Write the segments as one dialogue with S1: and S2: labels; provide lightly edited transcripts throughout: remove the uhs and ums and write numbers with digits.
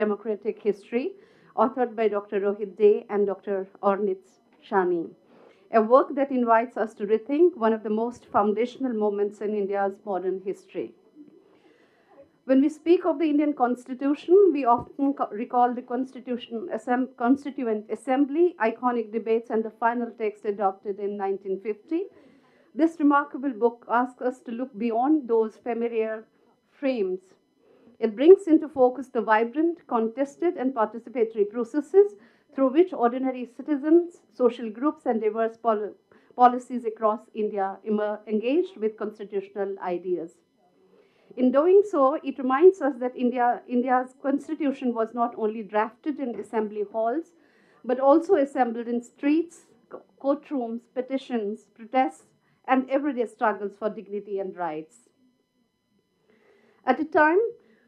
S1: Democratic History, authored by Dr. Rohit Day and Dr. Ornit Shani. A work that invites us to rethink one of the most foundational moments in India's modern history. When we speak of the Indian Constitution, we often recall the Constituent Assembly, iconic debates, and the final text adopted in 1950. This remarkable book asks us to look beyond those familiar frames. It brings into focus the vibrant, contested, and participatory processes through which ordinary citizens, social groups, and diverse policies across India engaged with constitutional ideas. In doing so, it reminds us that India's constitution was not only drafted in assembly halls, but also assembled in streets, courtrooms, petitions, protests, and everyday struggles for dignity and rights. At a time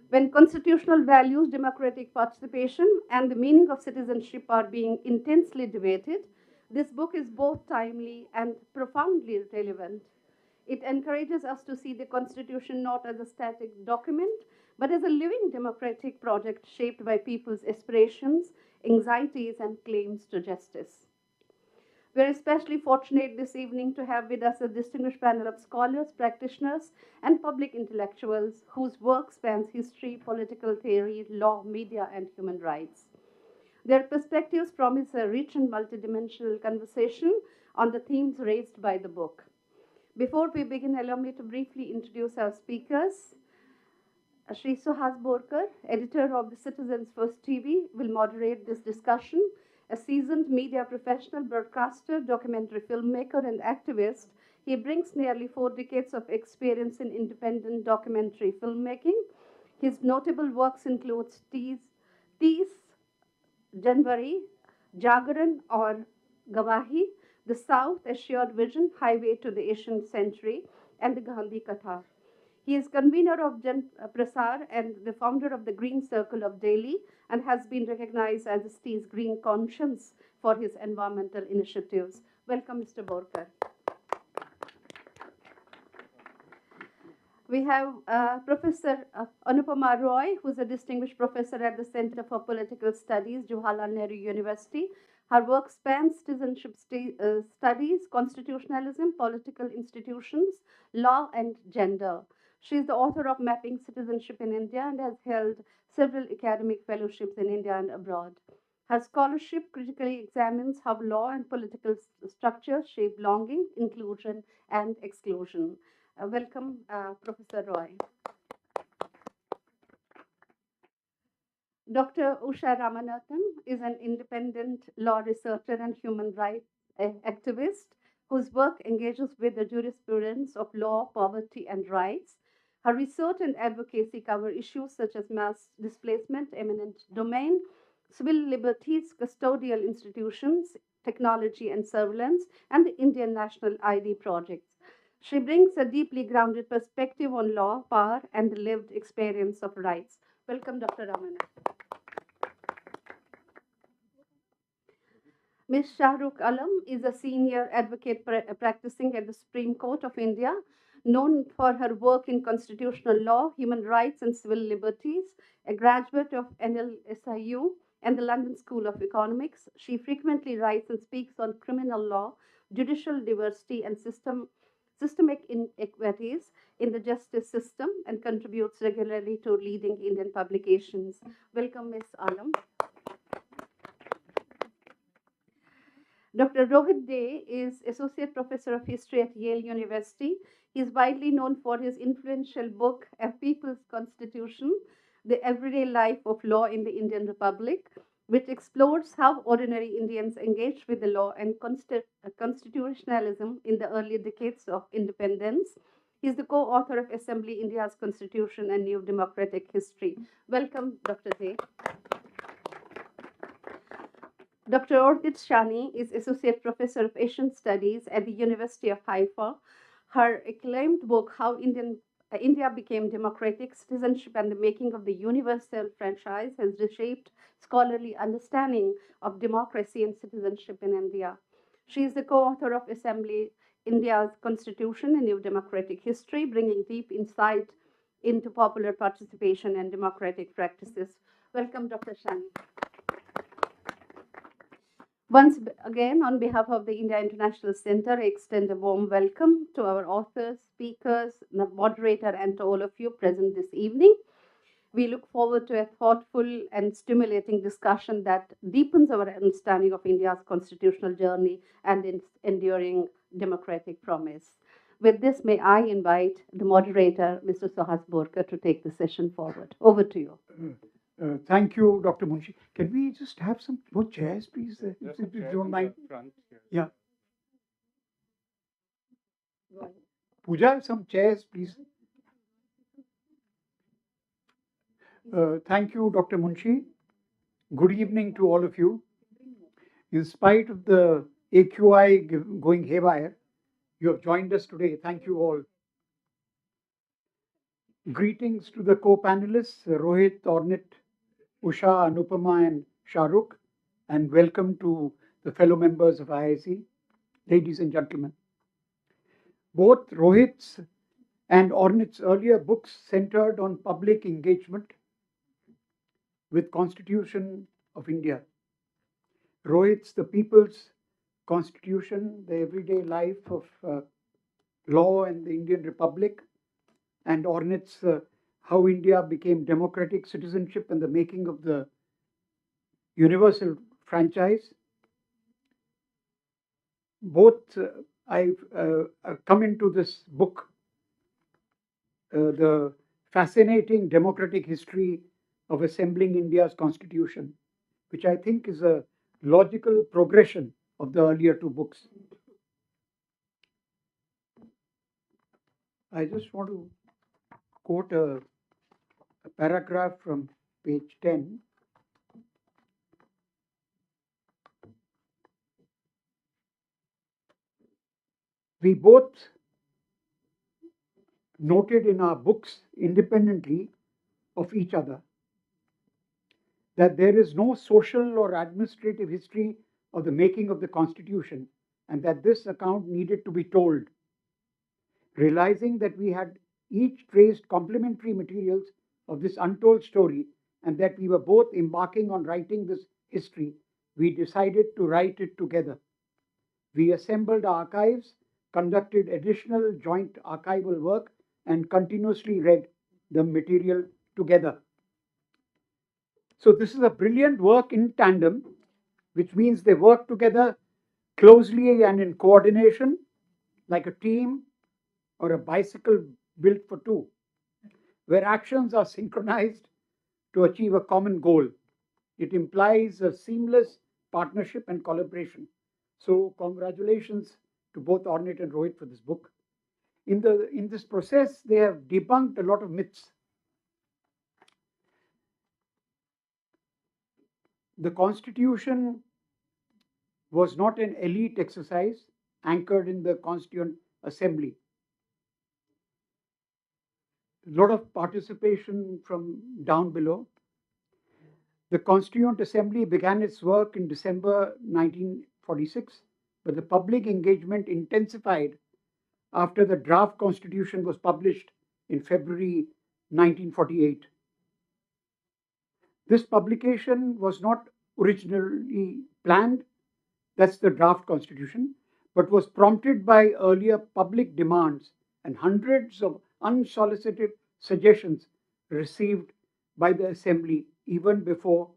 S1: when constitutional values, democratic participation, and the meaning of citizenship are being intensely debated, this book is both timely and profoundly relevant. It encourages us to see the Constitution not as a static document, but as a living democratic project shaped by people's aspirations, anxieties, and claims to justice. We're especially fortunate this evening to have with us a distinguished panel of scholars, practitioners, and public intellectuals whose work spans history, political theory, law, media, and human rights. Their perspectives promise a rich and multidimensional conversation on the themes raised by the book. Before we begin, allow me to briefly introduce our speakers. Shri Suhas Borkar, editor of the Citizens First TV, will moderate this discussion. A seasoned media professional, broadcaster, documentary filmmaker, and activist, he brings nearly 4 decades of experience in independent documentary filmmaking. His notable works include Tees, Janvari, Jagaran or Gawahi, The South, A Shared Vision, Highway to the Asian Century, and the Gandhi Katha. He is convener of Jan Prasar and the founder of the Green Circle of Delhi and has been recognized as the city's green conscience for his environmental initiatives. Welcome, Mr. Borkar. We have Professor Anupama Roy, who is a distinguished professor at the Center for Political Studies, Jawaharlal Nehru University. Her work spans citizenship studies, constitutionalism, political institutions, law, and gender. She is the author of Mapping Citizenship in India and has held several academic fellowships in India and abroad. Her scholarship critically examines how law and political structures shape belonging, inclusion, and exclusion. Welcome, Professor Roy. Dr. Usha Ramanathan is an independent law researcher and human rights activist whose work engages with the jurisprudence of law, poverty, and rights. Her research and advocacy cover issues such as mass displacement, eminent domain, civil liberties, custodial institutions, technology and surveillance, and the Indian National ID projects. She brings a deeply grounded perspective on law, power, and the lived experience of rights. Welcome, Dr. Ramana. Ms. Shahrukh Alam is a senior advocate practicing at the Supreme Court of India, known for her work in constitutional law, human rights, and civil liberties. A graduate of NLSIU and the London School of Economics, she frequently writes and speaks on criminal law, judicial diversity, and systemic inequities in the justice system and contributes regularly to leading Indian publications. Welcome, Ms. Alam. Dr. Rohit Day is Associate Professor of History at Yale University. He is widely known for his influential book, A People's Constitution, The Everyday Life of Law in the Indian Republic, which explores how ordinary Indians engaged with the law and constitutionalism in the early decades of independence. He is the co-author of Assembly India's Constitution and New Democratic History. Welcome, Dr. Day. Dr. Ornit Shani is Associate Professor of Asian Studies at the University of Haifa. Her acclaimed book, How India Became Democratic, Citizenship and the Making of the Universal Franchise, has reshaped scholarly understanding of democracy and citizenship in India. She is the co-author of Assembly India's Constitution and New Democratic History, bringing deep insight into popular participation and democratic practices. Welcome, Dr. Shani. Once again, on behalf of the India International Center, I extend a warm welcome to our authors, speakers, the moderator, and to all of you present this evening. We look forward to a thoughtful and stimulating discussion that deepens our understanding of India's constitutional journey and its enduring democratic promise. With this, may I invite the moderator, Mr. Suhas Borkar, to take the session forward. Over to you.
S2: Thank you, Dr. Munshi. Can we just have some more chairs, please? If you don't mind. Yeah. Pooja, some chairs, please. Thank you, Dr. Munshi. Good evening to all of you. In spite of the AQI going haywire, you have joined us today. Thank you all. Greetings to the co-panelists, Rohit, Ornit, Usha, Anupama, and Shahrukh, and welcome to the fellow members of IIC, ladies and gentlemen. Both Rohit's and Ornit's earlier books centered on public engagement with Constitution of India. Rohit's The People's Constitution, the Everyday Life of Law and the Indian Republic, and Ornit's How India Became Democratic Citizenship and the Making of the Universal Franchise. Both I've come into this book, the fascinating democratic history of assembling India's constitution, which I think is a logical progression of the earlier two books. I just want to quote a paragraph from page 10. We both noted in our books independently of each other that there is no social or administrative history of the making of the Constitution, and that this account needed to be told. Realizing that we had each traced complementary materials of this untold story and that we were both embarking on writing this history, we decided to write it together. We assembled archives, conducted additional joint archival work, and continuously read the material together. So this is a brilliant work in tandem, which means they work together closely and in coordination, like a team or a bicycle built for two, where actions are synchronized to achieve a common goal. It implies a seamless partnership and collaboration. So congratulations to both Ornit and Rohit for this book. In this process, they have debunked a lot of myths. The Constitution was not an elite exercise anchored in the Constituent Assembly. A lot of participation from down below. The Constituent Assembly began its work in December 1946, but the public engagement intensified after the draft Constitution was published in February 1948. This publication was not originally planned, that's the draft Constitution, but was prompted by earlier public demands and hundreds of unsolicited suggestions received by the Assembly even before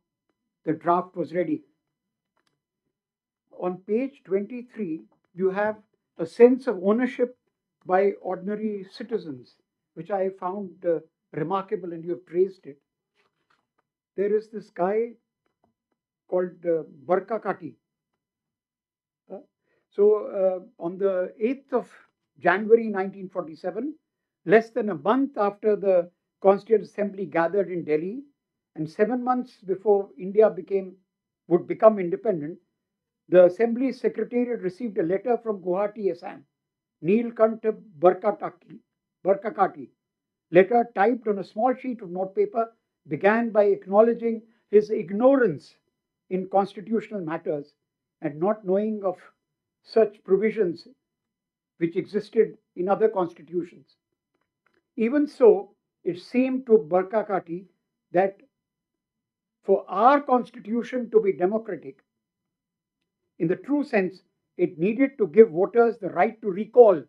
S2: the draft was ready. On page 23, you have a sense of ownership by ordinary citizens, which I found remarkable, and you have traced it. There is this guy called Barka Kati. On the 8th of January 1947, less than a month after the Constituent Assembly gathered in Delhi, and 7 months before India would become independent, the Assembly's Secretariat received a letter from Guwahati, Assam, Neelkanta Barkakati. Letter typed on a small sheet of notepaper began by acknowledging his ignorance in constitutional matters and not knowing of such provisions which existed in other constitutions. Even so, it seemed to Barkakati that for our constitution to be democratic, in the true sense, it needed to give voters the right to recall.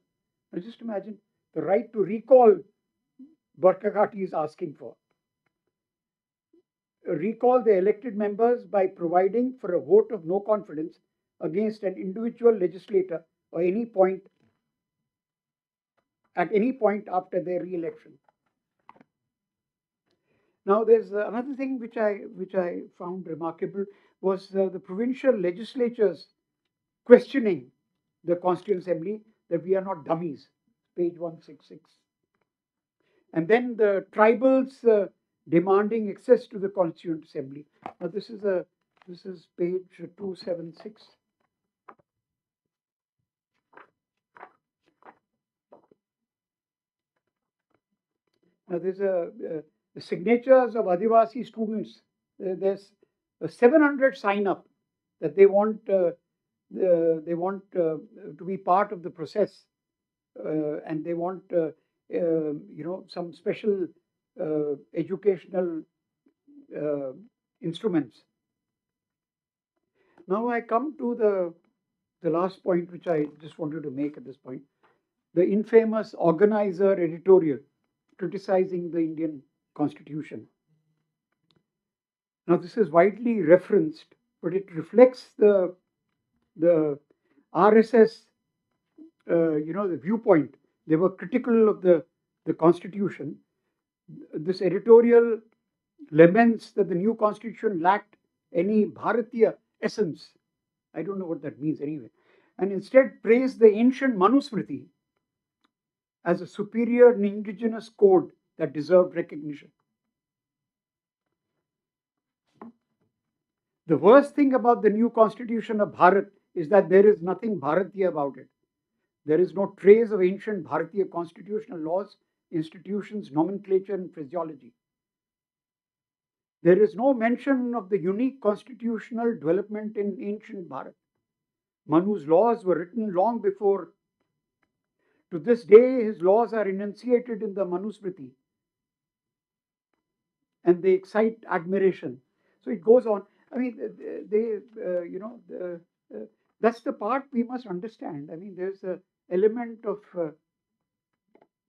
S2: Now just imagine the right to recall Barkakati is asking for. Recall the elected members by providing for a vote of no confidence against an individual legislator or at any point after their re-election. Now, there's another thing which I found remarkable was the provincial legislatures questioning the Constituent Assembly that we are not dummies, page 166. And then the tribals demanding access to the Constituent Assembly. Now, this is page 276. Now, there's the signatures of Adivasi students. There's 700 sign up that they want to be part of the process, and they want some special educational instruments. Now I come to the last point, which I just wanted to make at this point: the infamous organizer editorial criticizing the Indian Constitution. Now, this is widely referenced, but it reflects the RSS, the viewpoint. They were critical of the Constitution. This editorial laments that the new Constitution lacked any Bharatiya essence. I don't know what that means anyway. And instead praised the ancient Manusmriti as a superior and indigenous code that deserved recognition. The worst thing about the new Constitution of Bharat is that there is nothing Bharatiya about it. There is no trace of ancient Bharatiya constitutional laws, institutions, nomenclature, and phraseology. There is no mention of the unique constitutional development in ancient Bharat. Manu's laws were written long before. To this day, his laws are enunciated in the Manusmriti, and they excite admiration. So it goes on. I mean, that's the part we must understand. I mean, there's an element of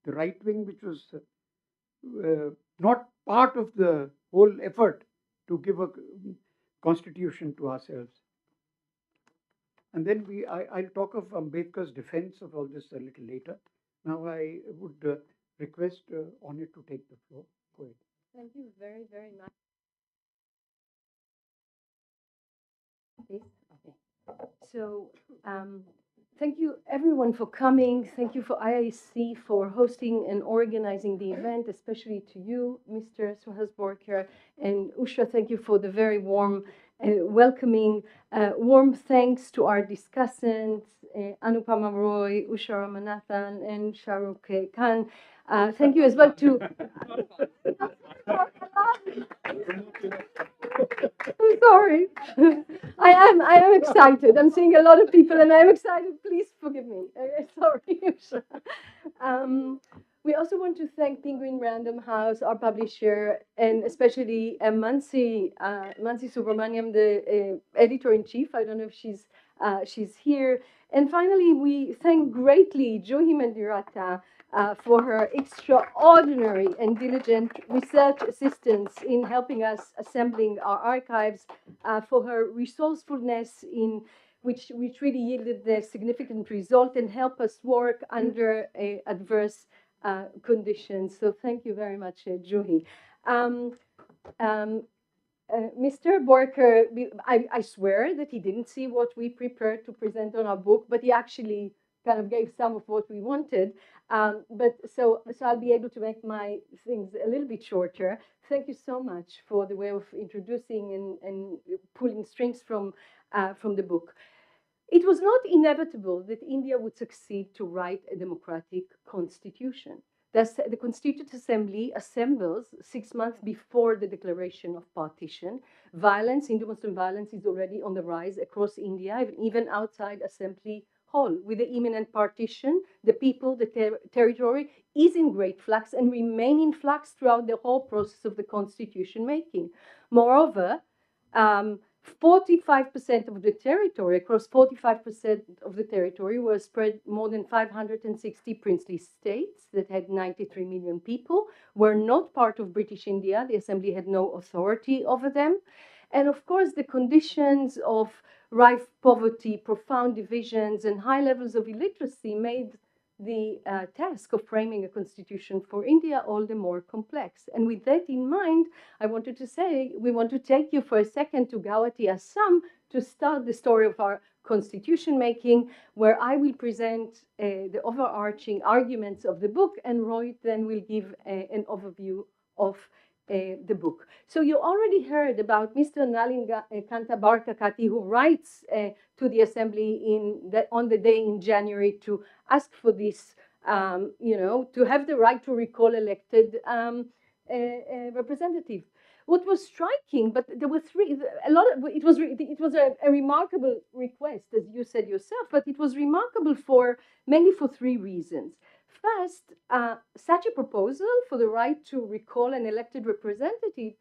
S2: the right wing which was not part of the whole effort to give a constitution to ourselves. And then I'll talk of Ambedkar's defense of all this a little later. Now I would request Ornit to take the floor. Go ahead.
S3: Thank you very, very much. Please? Okay. So, thank you everyone for coming. Thank you for IIC for hosting and organizing the event, especially to you, Mr. Suhas Borkar, and Usha. Thank you for the very warm welcoming. Warm thanks to our discussants, Anupama Roy, Usha Ramanathan, and Shahrukh Khan. Thank you as well to. I'm sorry. I am excited. I'm seeing a lot of people and I'm excited. Please forgive me. Sorry. We also want to thank Penguin Random House, our publisher, and especially Mansi Subramaniam, the editor-in-chief. I don't know if she's here. And finally, we thank greatly Juhi Mandirata for her extraordinary and diligent research assistance in helping us assembling our archives, for her resourcefulness in which really yielded the significant result and help us work under adverse conditions. So thank you very much, Juhi. Mr. Borkar, I swear that he didn't see what we prepared to present on our book, but he actually kind of gave some of what we wanted. So I'll be able to make my things a little bit shorter. Thank you so much for the way of introducing and pulling strings from the book. It was not inevitable that India would succeed to write a democratic constitution. The Constituent Assembly assembles 6 months before the declaration of partition. Violence, Hindu-Muslim violence, is already on the rise across India, even outside Assembly Hall. With the imminent partition, the people, the territory is in great flux and remain in flux throughout the whole process of the constitution making. Moreover, 45% of the territory, across 45% of the territory, were spread more than 560 princely states that had 93 million people, were not part of British India. The Assembly had no authority over them. And of course, the conditions of rife poverty, profound divisions, and high levels of illiteracy made the task of framing a constitution for India all the more complex. And with that in mind, I wanted to say we want to take you for a second to Guwahati, Assam, to start the story of our constitution making, where I will present the overarching arguments of the book, and Rohit then will give an overview of the book. So you already heard about Mr. Kanta Barkakati, who writes to the Assembly on the day in January to ask for this, to have the right to recall elected representative. What was striking, but there were it was a remarkable request, as you said yourself, but it was remarkable mainly for three reasons. First, such a proposal for the right to recall an elected representative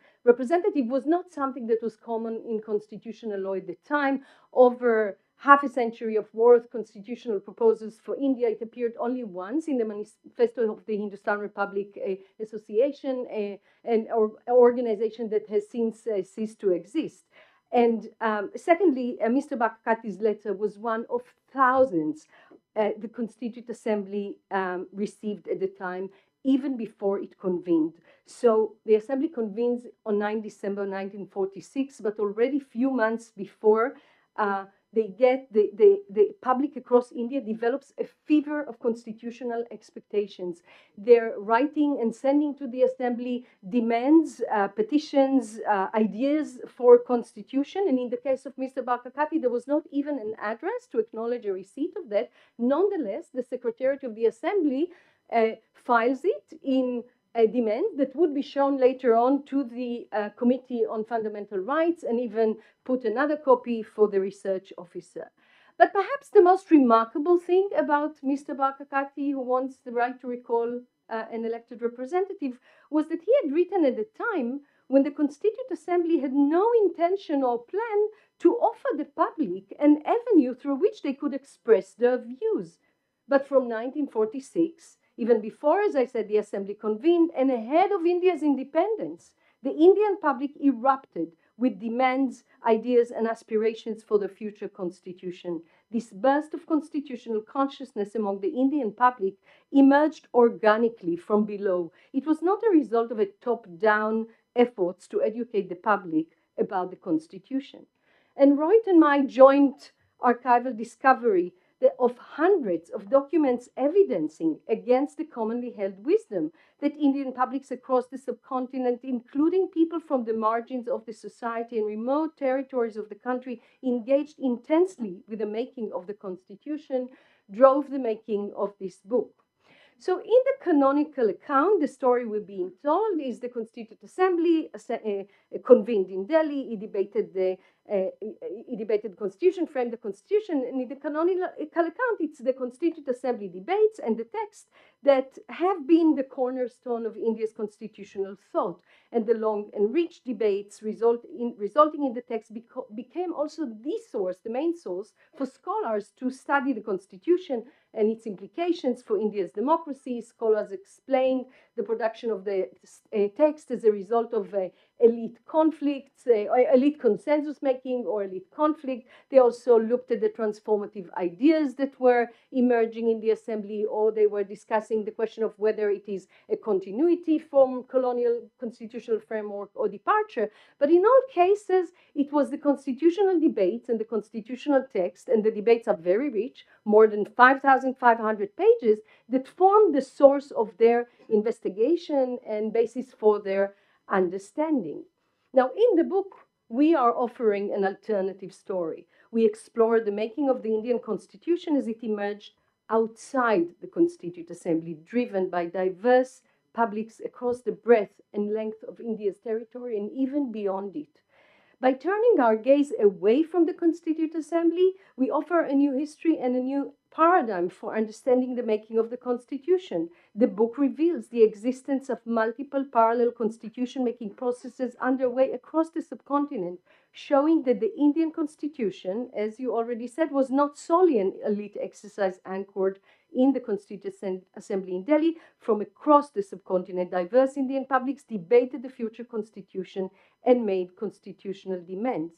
S3: was not something that was common in constitutional law at the time. Over half a century of worth constitutional proposals for India, it appeared only once in the Manifesto of the Hindustan Republic Association, an organization that has since ceased to exist. And secondly, Mr. Bakakati's letter was one of thousands the Constituent Assembly received at the time, even before it convened. So the Assembly convenes on 9 December 1946, but already few months before, the public across India develops a fever of constitutional expectations. They're writing and sending to the Assembly demands, petitions, ideas for constitution. And in the case of Mr. Bakakati, there was not even an address to acknowledge a receipt of that. Nonetheless, the Secretariat of the Assembly files it in a demand that would be shown later on to the Committee on Fundamental Rights, and even put another copy for the research officer. But perhaps the most remarkable thing about Mr. Bakakati, who wants the right to recall an elected representative, was that he had written at the time when the Constituent Assembly had no intention or plan to offer the public an avenue through which they could express their views. But from 1946, even before, as I said, the Assembly convened, and ahead of India's independence, the Indian public erupted with demands, ideas, and aspirations for the future constitution. This burst of constitutional consciousness among the Indian public emerged organically from below. It was not a result of a top-down efforts to educate the public about the constitution. And Rohit and my joint archival discovery of hundreds of documents evidencing against the commonly held wisdom that Indian publics across the subcontinent, including people from the margins of the society and remote territories of the country, engaged intensely with the making of the Constitution, drove the making of this book. So in the canonical account, the story we're being told is the Constituent Assembly convened in Delhi. It debated the Constitution, framed the Constitution, and in the canonical account, it's the Constituent Assembly debates and the text that have been the cornerstone of India's constitutional thought. And the long and rich debates resulting in the text became also the main source for scholars to study the Constitution and its implications for India's democracy. Scholars explained the production of the text as a result of elite conflicts, elite consensus making or elite conflict. They also looked at the transformative ideas that were emerging in the Assembly, or they were discussing the question of whether it is a continuity from colonial constitutional framework or departure. But in all cases, it was the constitutional debates and the constitutional text, and the debates are very rich, more than 5,500 pages, that formed the source of their investigation and basis for their understanding. Now, in the book, we are offering an alternative story. We explore the making of the Indian Constitution as it emerged outside the Constituent Assembly, driven by diverse publics across the breadth and length of India's territory and even beyond it. By turning our gaze away from the Constituent Assembly, we offer a new history and a new paradigm for understanding the making of the Constitution. The book reveals the existence of multiple parallel constitution-making processes underway across the subcontinent, showing that the Indian Constitution, as you already said, was not solely an elite exercise anchored in the Constituent Assembly in Delhi. From across the subcontinent, diverse Indian publics debated the future constitution and made constitutional demands.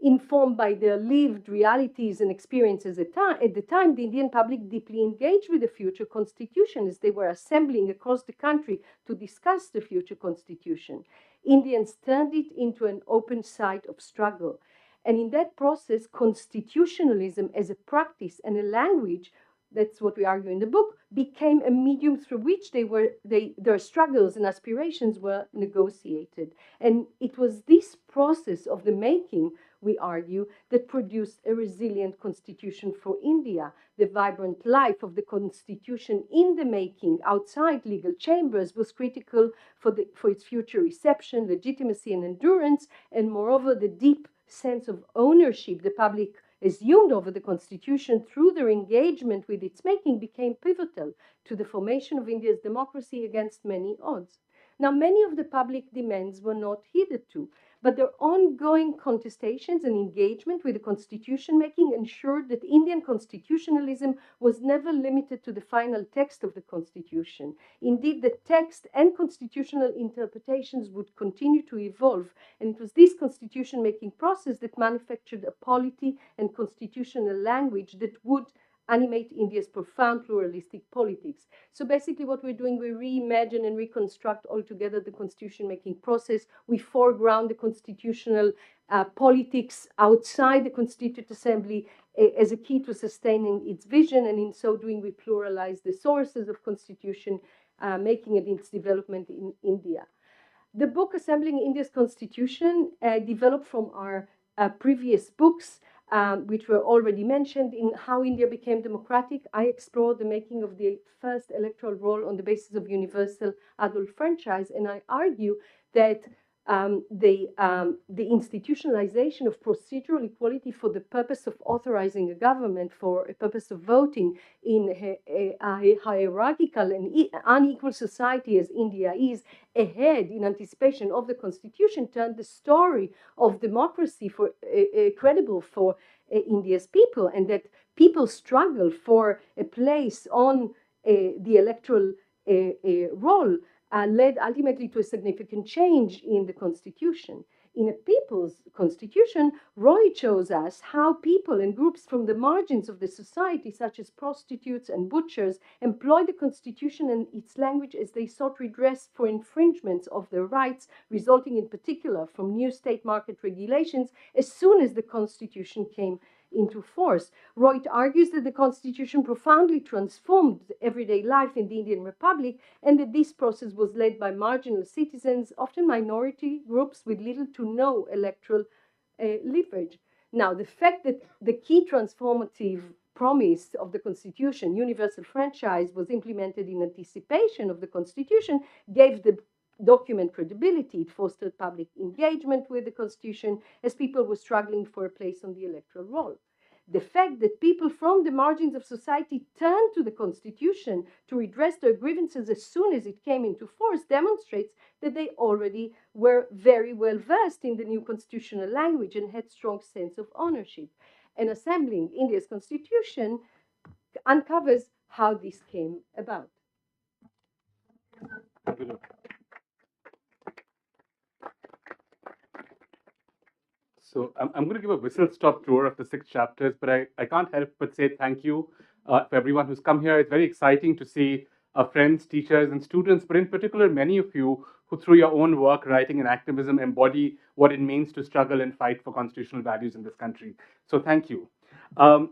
S3: Informed by their lived realities and experiences at the time, the Indian public deeply engaged with the future constitution as they were assembling across the country to discuss the future constitution. Indians turned it into an open site of struggle. And in that process, constitutionalism as a practice and a language, that's what we argue in the book, became a medium through which their struggles and aspirations were negotiated. And it was this process of the making, we argue, that produced a resilient constitution for India. The vibrant life of the constitution in the making outside legal chambers was critical for its future reception, legitimacy, and endurance, and moreover, the deep sense of ownership the public assumed over the constitution through their engagement with its making became pivotal to the formation of India's democracy against many odds. Now, many of the public demands were not heeded to, but their ongoing contestations and engagement with the constitution making ensured that Indian constitutionalism was never limited to the final text of the constitution. Indeed, the text and constitutional interpretations would continue to evolve, and it was this constitution making process that manufactured a polity and constitutional language that would animate India's profound pluralistic politics. So basically what we're doing, we reimagine and reconstruct altogether the constitution-making process. We foreground the constitutional politics outside the Constituent Assembly as a key to sustaining its vision, and in so doing we pluralize the sources of constitution, making it its development in India. The book Assembling India's Constitution developed from our previous books, which were already mentioned. In How India Became Democratic, I explored the making of the first electoral roll on the basis of universal adult franchise, and I argue that the institutionalization of procedural equality for the purpose of authorizing a government for a purpose of voting in a hierarchical and unequal society as India is, ahead in anticipation of the constitution, turned the story of democracy for credible for India's people, and that people struggle for a place on the electoral roll led ultimately to a significant change in the constitution. In a people's constitution, Rohit shows us how people and groups from the margins of the society, such as prostitutes and butchers, employ the constitution and its language as they sought redress for infringements of their rights, resulting in particular from new state market regulations as soon as the constitution came into force. Rohit argues that the constitution profoundly transformed everyday life in the Indian Republic, and that this process was led by marginal citizens, often minority groups with little to no electoral leverage. Now, the fact that the key transformative promise of the constitution, universal franchise, was implemented in anticipation of the constitution gave the document credibility. It fostered public engagement with the constitution as people were struggling for a place on the electoral roll. The fact that people from the margins of society turned to the constitution to redress their grievances as soon as it came into force demonstrates that they already were very well versed in the new constitutional language and had strong sense of ownership. And assembling India's constitution uncovers how this came about.
S4: So I'm going to give a whistle-stop tour of the 6 chapters, but I can't help but say thank you for everyone who's come here. It's very exciting to see friends, teachers, and students, but in particular, many of you who, through your own work, writing, and activism, embody what it means to struggle and fight for constitutional values in this country. So thank you. Our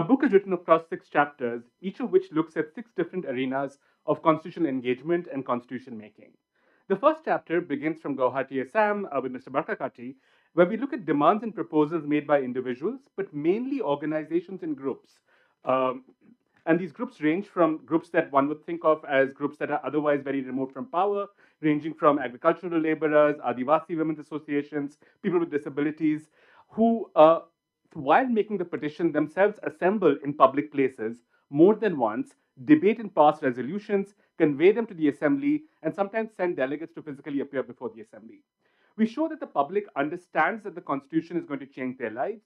S4: book is written across 6 chapters, each of which looks at 6 different arenas of constitutional engagement and constitution making. The first chapter begins from Guwahati, Assam, with Mr. Barkakati, where we look at demands and proposals made by individuals, but mainly organizations and groups. And these groups range from groups that one would think of as groups that are otherwise very remote from power, ranging from agricultural laborers, Adivasi women's associations, people with disabilities, who, while making the petition, themselves assemble in public places more than once, debate and pass resolutions, convey them to the assembly, and sometimes send delegates to physically appear before the assembly. We show that the public understands that the Constitution is going to change their lives.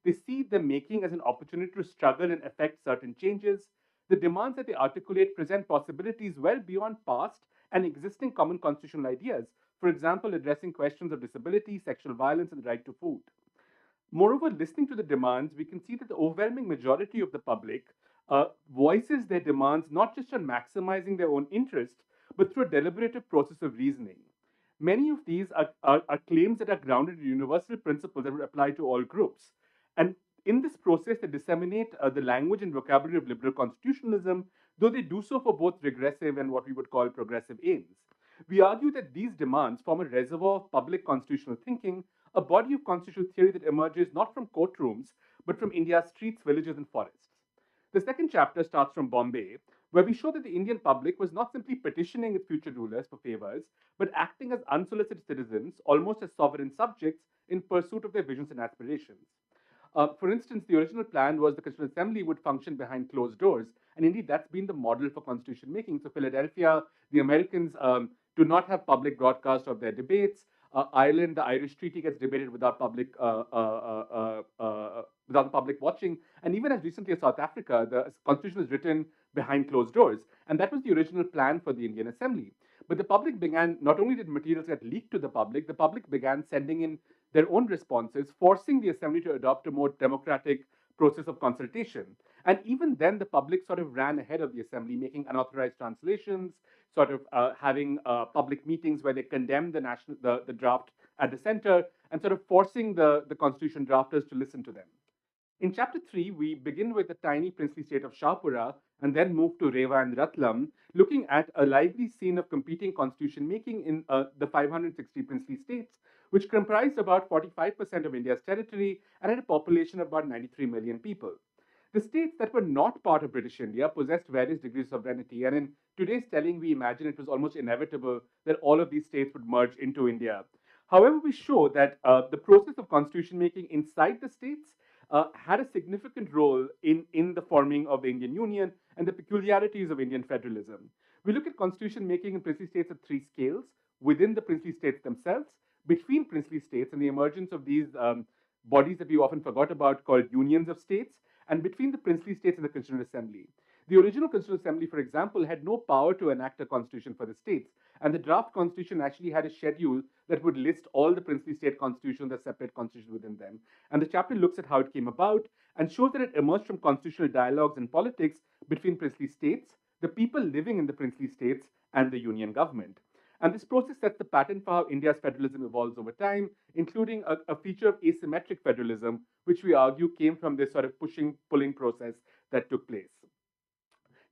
S4: They see the making as an opportunity to struggle and effect certain changes. The demands that they articulate present possibilities well beyond past and existing common constitutional ideas, for example, addressing questions of disability, sexual violence, and the right to food. Moreover, listening to the demands, we can see that the overwhelming majority of the public voices their demands not just on maximizing their own interest, but through a deliberative process of reasoning. Many of these are claims that are grounded in universal principles that would apply to all groups. And in this process, they disseminate the language and vocabulary of liberal constitutionalism, though they do so for both regressive and what we would call progressive aims. We argue that these demands form a reservoir of public constitutional thinking, a body of constitutional theory that emerges not from courtrooms, but from India's streets, villages, and forests. The second chapter starts from Bombay, where we show that the Indian public was not simply petitioning its future rulers for favors, but acting as unsolicited citizens, almost as sovereign subjects, in pursuit of their visions and aspirations. For instance, the original plan was the Constituent Assembly would function behind closed doors, and indeed that's been the model for constitution making. So, Philadelphia, the Americans do not have public broadcast of their debates. Ireland, the Irish Treaty gets debated without the public watching. And even as recently as South Africa, the constitution is written behind closed doors. And that was the original plan for the Indian Assembly. But the public began, not only did materials get leaked to the public began sending in their own responses, forcing the Assembly to adopt a more democratic process of consultation. And even then, the public sort of ran ahead of the Assembly, making unauthorized translations, sort of having public meetings where they condemned the draft at the center, and sort of forcing the constitution drafters to listen to them. In chapter 3, we begin with the tiny princely state of Shahpura and then move to Rewa and Ratlam, looking at a lively scene of competing constitution making in the 560 princely states, which comprised about 45% of India's territory and had a population of about 93 million people. The states that were not part of British India possessed various degrees of sovereignty, and in today's telling, we imagine it was almost inevitable that all of these states would merge into India. However, we show that the process of constitution making inside the states had a significant role in the forming of the Indian Union and the peculiarities of Indian federalism. We look at constitution making in princely states at three scales: within the princely states themselves, between princely states, and the emergence of these bodies that we often forgot about called unions of states, and between the princely states and the Constituent Assembly. The original Constituent Assembly, for example, had no power to enact a constitution for the states, and the draft constitution actually had a schedule that would list all the princely state constitutions as separate constitutions within them. And the chapter looks at how it came about and shows that it emerged from constitutional dialogues and politics between princely states, the people living in the princely states, and the union government. And this process sets the pattern for how India's federalism evolves over time, including a feature of asymmetric federalism, which we argue came from this sort of pulling process that took place.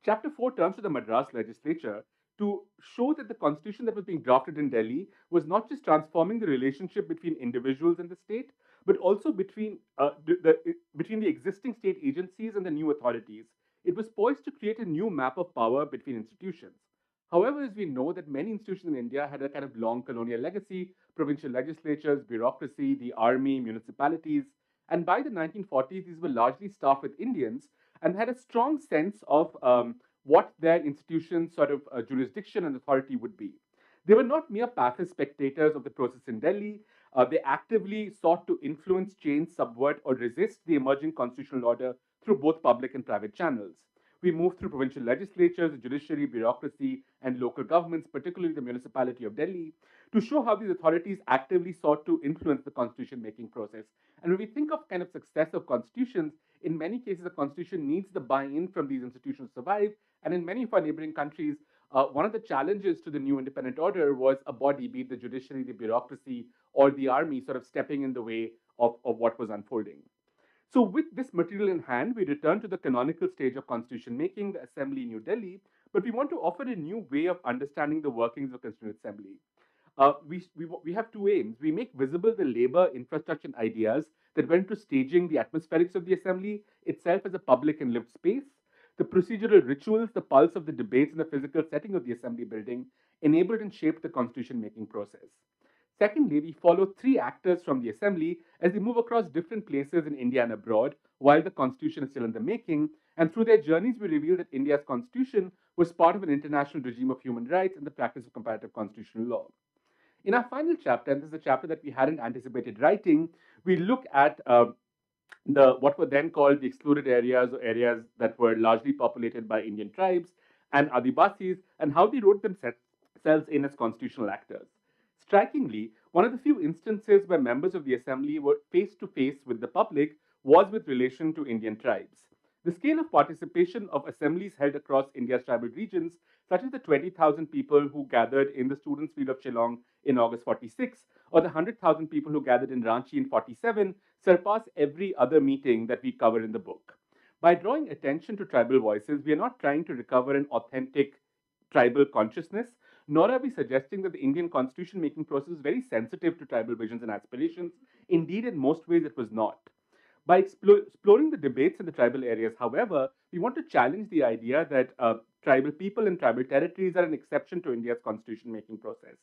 S4: Chapter 4 turns to the Madras legislature to show that the constitution that was being drafted in Delhi was not just transforming the relationship between individuals and the state, but also between the existing state agencies and the new authorities. It was poised to create a new map of power between institutions. However, as we know that many institutions in India had a kind of long colonial legacy, provincial legislatures, bureaucracy, the army, municipalities, and by the 1940s, these were largely staffed with Indians and had a strong sense of what their institution's sort of jurisdiction and authority would be. They were not mere passive spectators of the process in Delhi. They actively sought to influence, change, subvert, or resist the emerging constitutional order through both public and private channels. We moved through provincial legislatures, the judiciary, bureaucracy, and local governments, particularly the municipality of Delhi, to show how these authorities actively sought to influence the constitution making process. And when we think of kind of success of constitutions, in many cases, a constitution needs the buy-in from these institutions to survive. And in many of our neighboring countries, one of the challenges to the new independent order was a body, be it the judiciary, the bureaucracy, or the army, sort of stepping in the way of what was unfolding. So, with this material in hand, we return to the canonical stage of constitution making, the Assembly in New Delhi, but we want to offer a new way of understanding the workings of Constituent Assembly. We have two aims. We make visible the labor, infrastructure, and ideas that went to staging the atmospherics of the Assembly itself as a public and lived space, the procedural rituals, the pulse of the debates, and the physical setting of the Assembly building, enabled and shaped the constitution making process. Secondly, we follow three actors from the assembly as they move across different places in India and abroad while the constitution is still in the making. And through their journeys, we reveal that India's constitution was part of an international regime of human rights and the practice of comparative constitutional law. In our final chapter, and this is a chapter that we hadn't anticipated writing, we look at the what were then called the excluded areas or areas that were largely populated by Indian tribes and Adivasis, and how they wrote themselves in as constitutional actors. Strikingly, one of the few instances where members of the assembly were face to face with the public was with relation to Indian tribes. The scale of participation of assemblies held across India's tribal regions, such as the 20,000 people who gathered in the Students' Field of Shillong in August 46, or the 100,000 people who gathered in Ranchi in 47, surpass every other meeting that we cover in the book. By drawing attention to tribal voices, we are not trying to recover an authentic tribal consciousness, nor are we suggesting that the Indian constitution making process is very sensitive to tribal visions and aspirations. Indeed, in most ways, it was not. By exploring the debates in the tribal areas, however, we want to challenge the idea that tribal people in tribal territories are an exception to India's constitution making process.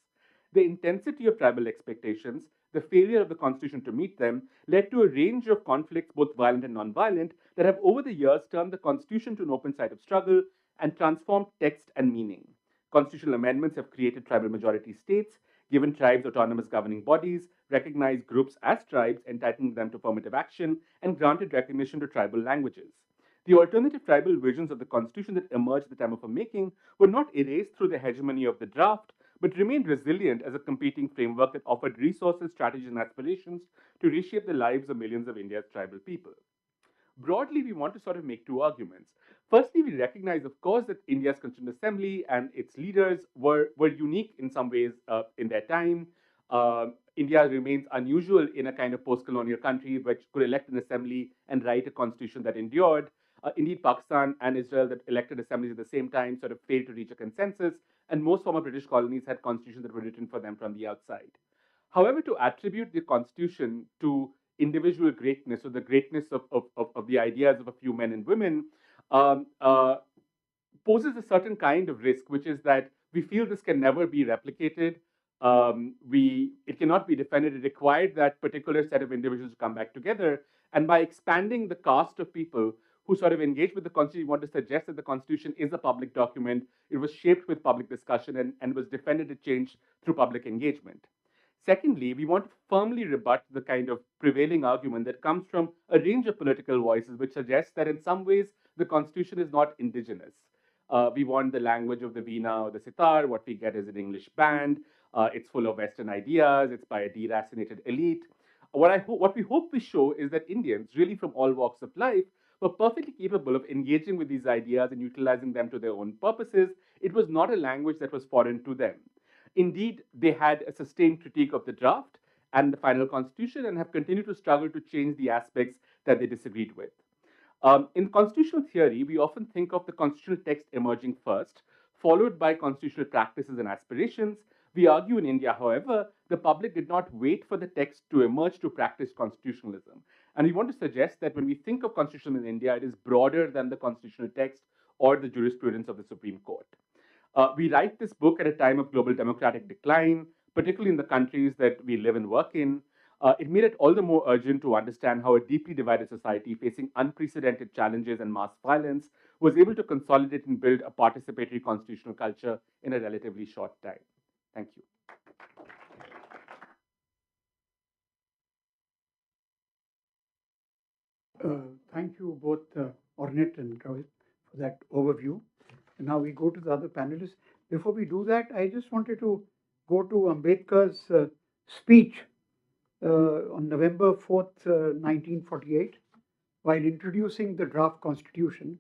S4: The intensity of tribal expectations, the failure of the constitution to meet them, led to a range of conflicts, both violent and non-violent, that have over the years turned the constitution to an open site of struggle and transformed text and meaning. Constitutional amendments have created tribal majority states, given tribes autonomous governing bodies, recognized groups as tribes, entitling them to affirmative action, and granted recognition to tribal languages. The alternative tribal visions of the constitution that emerged at the time of her making were not erased through the hegemony of the draft, but remained resilient as a competing framework that offered resources, strategies, and aspirations to reshape the lives of millions of India's tribal people. Broadly, we want to sort of make two arguments. Firstly, we recognize, of course, that India's Constituent Assembly and its leaders were unique in some ways in their time. India remains unusual in a kind of post colonial country which could elect an assembly and write a constitution that endured. Indeed, Pakistan and Israel, that elected assemblies at the same time, sort of failed to reach a consensus, and most former British colonies had constitutions that were written for them from the outside. However, to attribute the constitution to individual greatness or the greatness of the ideas of a few men and women um, uh, poses a certain kind of risk, which is that we feel this can never be replicated. It cannot be defended. It required that particular set of individuals to come back together. And by expanding the cast of people who sort of engage with the Constitution, we want to suggest that the Constitution is a public document. It was shaped with public discussion and was defended and changed through public engagement. Secondly, we want to firmly rebut the kind of prevailing argument that comes from a range of political voices, which suggests that in some ways the Constitution is not indigenous. We want the language of the veena or the sitar. What we get is an English band. It's full of Western ideas. It's by a deracinated elite. What we hope we show is that Indians, really from all walks of life, were perfectly capable of engaging with these ideas and utilizing them to their own purposes. It was not a language that was foreign to them. Indeed, they had a sustained critique of the draft and the final constitution and have continued to struggle to change the aspects that they disagreed with. In constitutional theory, we often think of the constitutional text emerging first, followed by constitutional practices and aspirations. We argue in India, however, the public did not wait for the text to emerge to practice constitutionalism. And we want to suggest that when we think of constitution in India, it is broader than the constitutional text or the jurisprudence of the Supreme Court. We write this book at a time of global democratic decline, particularly in the countries that we live and work in. It made it all the more urgent to understand how a deeply divided society facing unprecedented challenges and mass violence was able to consolidate and build a participatory constitutional culture in a relatively short time. Thank you.
S2: Thank you both, Ornit and Rohit, for that overview. And now we go to the other panelists. Before we do that, I just wanted to go to Ambedkar's speech on November 4th, 1948, while introducing the draft constitution.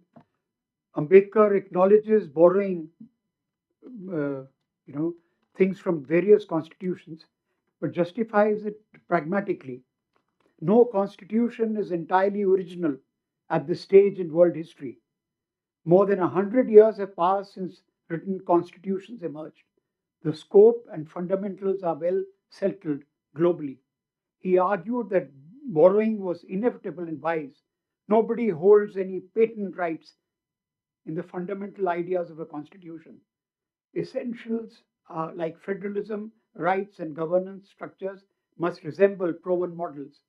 S2: Ambedkar acknowledges borrowing, things from various constitutions, but justifies it pragmatically. No constitution is entirely original at this stage in world history. More than 100 years have passed since written constitutions emerged. The scope and fundamentals are well settled globally. He argued that borrowing was inevitable and wise. Nobody holds any patent rights in the fundamental ideas of a constitution. Essentials like federalism, rights, and governance structures must resemble proven models.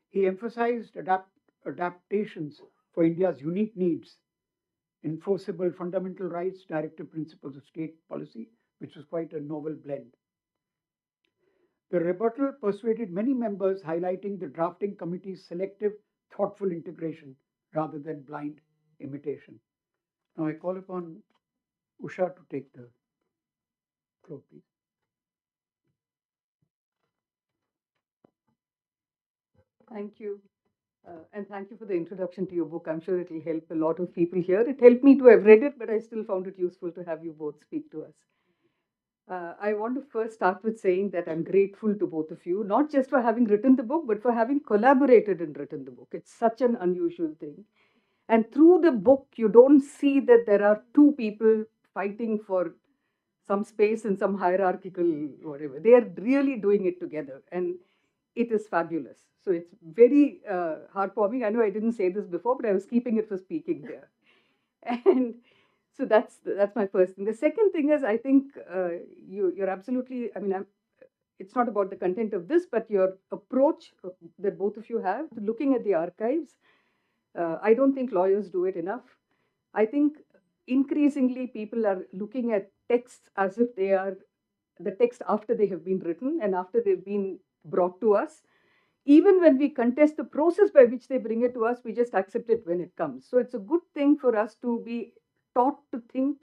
S2: He emphasized adaptations for India's unique needs, enforceable fundamental rights, directive principles of state policy, which was quite a novel blend. The rebuttal persuaded many members, highlighting the drafting committee's selective, thoughtful integration rather than blind imitation. Now I call upon Usha to take the floor, please.
S5: Thank you. And thank you for the introduction to your book. I'm sure it will help a lot of people here. It helped me to have read it, but I still found it useful to have you both speak to us. I want to first start with saying that I'm grateful to both of you, not just for having written the book, but for having collaborated and written the book. It's such an unusual thing. And through the book, you don't see that there are two people fighting for some space in some hierarchical whatever. They are really doing it together. And it is fabulous. So it's very heartwarming. I know I didn't say this before, but I was keeping it for speaking there. And so that's my first thing. The second thing is, I think you're absolutely, I mean, it's not about the content of this, but your approach that both of you have to looking at the archives. I don't think lawyers do it enough. I think increasingly people are looking at texts as if they are the text after they have been written and after they've been brought to us. Even when we contest the process by which they bring it to us, we just accept it when it comes. So it's a good thing for us to be taught to think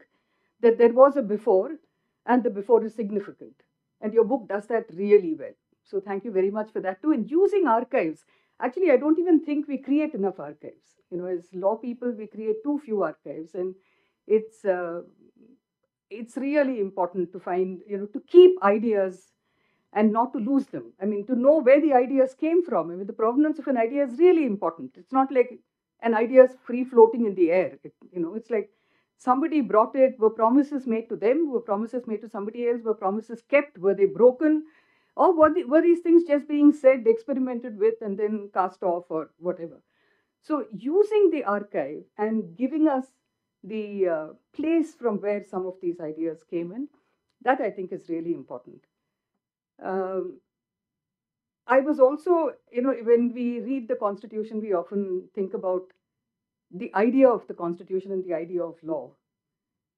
S5: that there was a before and the before is significant. And your book does that really well. So thank you very much for that too. And using archives, actually, I don't even think we create enough archives. You know, as law people, we create too few archives. And it's really important to find, you know, to keep ideas and not to lose them. I mean, to know where the ideas came from. I mean, the provenance of an idea is really important. It's not like an idea is free floating in the air. It's like somebody brought it, were promises made to them, were promises made to somebody else, were promises kept, were they broken? Or were these things just being said, experimented with, and then cast off or whatever? So using the archive and giving us the place from where some of these ideas came in, that I think is really important. I was also, when we read the Constitution, we often think about the idea of the Constitution and the idea of law.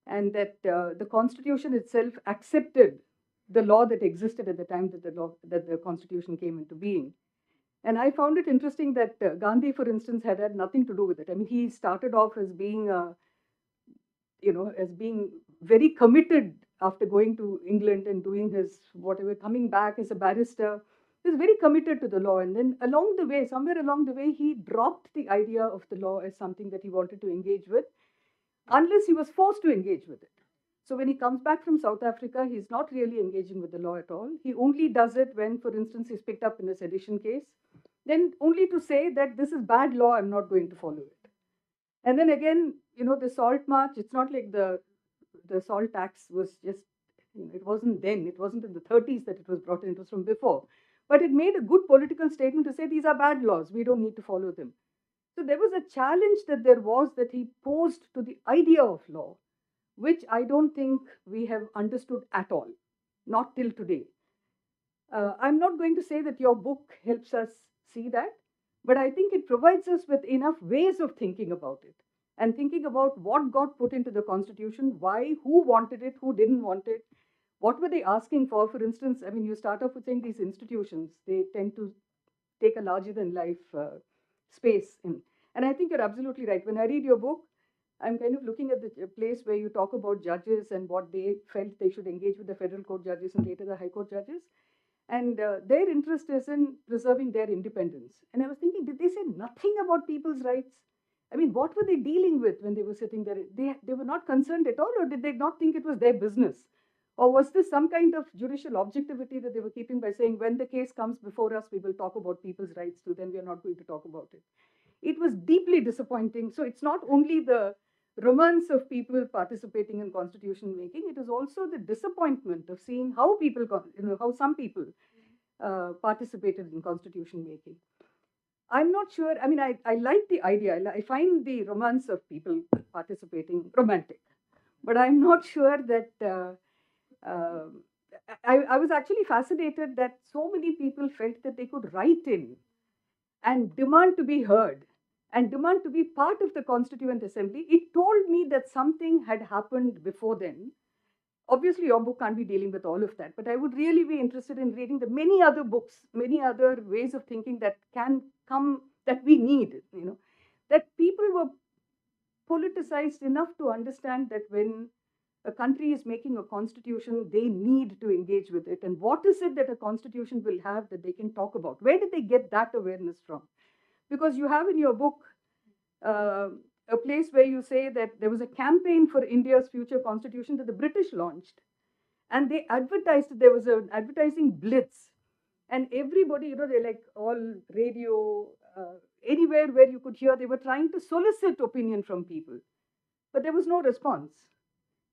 S5: And that the Constitution itself accepted the law that existed at the time that the Constitution came into being. And I found it interesting that Gandhi, for instance, had nothing to do with it. I mean, he started off as being, as being very committed after going to England and doing his whatever, coming back as a barrister. He was very committed to the law. And then somewhere along the way, he dropped the idea of the law as something that he wanted to engage with, unless he was forced to engage with it. So when he comes back from South Africa, he's not really engaging with the law at all. He only does it when, for instance, he's picked up in a sedition case, then only to say that this is bad law, I'm not going to follow it. And then again, the salt march, it's not like the salt tax was just, it wasn't then, it wasn't in the 30s that it was brought in, it was from before. But it made a good political statement to say these are bad laws, we don't need to follow them. So there was a challenge that he posed to the idea of law, which I don't think we have understood at all, not till today. I'm not going to say that your book helps us see that, but I think it provides us with enough ways of thinking about it and thinking about what got put into the Constitution, why, who wanted it, who didn't want it, what were they asking for. For instance, I mean, you start off with saying these institutions, they tend to take a larger than life space in. And I think you're absolutely right. When I read your book, I'm kind of looking at the place where you talk about judges and what they felt they should engage with the federal court judges and later the high court judges. And their interest is in preserving their independence. And I was thinking, did they say nothing about people's rights? I mean, what were they dealing with when they were sitting there? They were not concerned at all, or did they not think it was their business? Or was this some kind of judicial objectivity that they were keeping by saying, when the case comes before us, we will talk about people's rights too, then we are not going to talk about it. It was deeply disappointing. So it's not only the romance of people participating in constitution making, it is also the disappointment of seeing how how some people participated in constitution making. I'm not sure, I mean, I like the idea. I find the romance of people participating romantic, but I'm not sure that Um I was actually fascinated that so many people felt that they could write in and demand to be heard and demand to be part of the Constituent Assembly. It told me that something had happened before then. Obviously, your book can't be dealing with all of that, but I would really be interested in reading the many other books, many other ways of thinking that can come, that we need, that people were politicized enough to understand that when a country is making a constitution, they need to engage with it. And what is it that a constitution will have that they can talk about? Where did they get that awareness from? Because you have in your book uh, a place where you say that there was a campaign for India's future constitution that the British launched. And they advertised, there was an advertising blitz. And everybody, they're like all radio, anywhere where you could hear, they were trying to solicit opinion from people. But there was no response.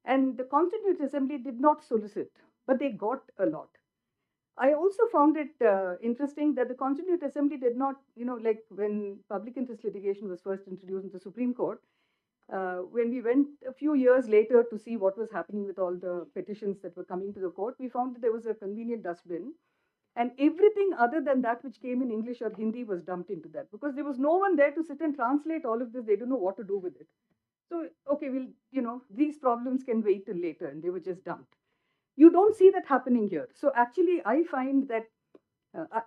S5: And the Constituent Assembly did not solicit, but they got a lot. I also found it interesting that the Constituent Assembly did not, like when public interest litigation was first introduced in the Supreme Court, when we went a few years later to see what was happening with all the petitions that were coming to the court, we found that there was a convenient dustbin. And everything other than that which came in English or Hindi was dumped into that because there was no one there to sit and translate all of this. They don't know what to do with it. So, okay, these problems can wait till later, and they were just dumped. You don't see that happening here. So actually, I find that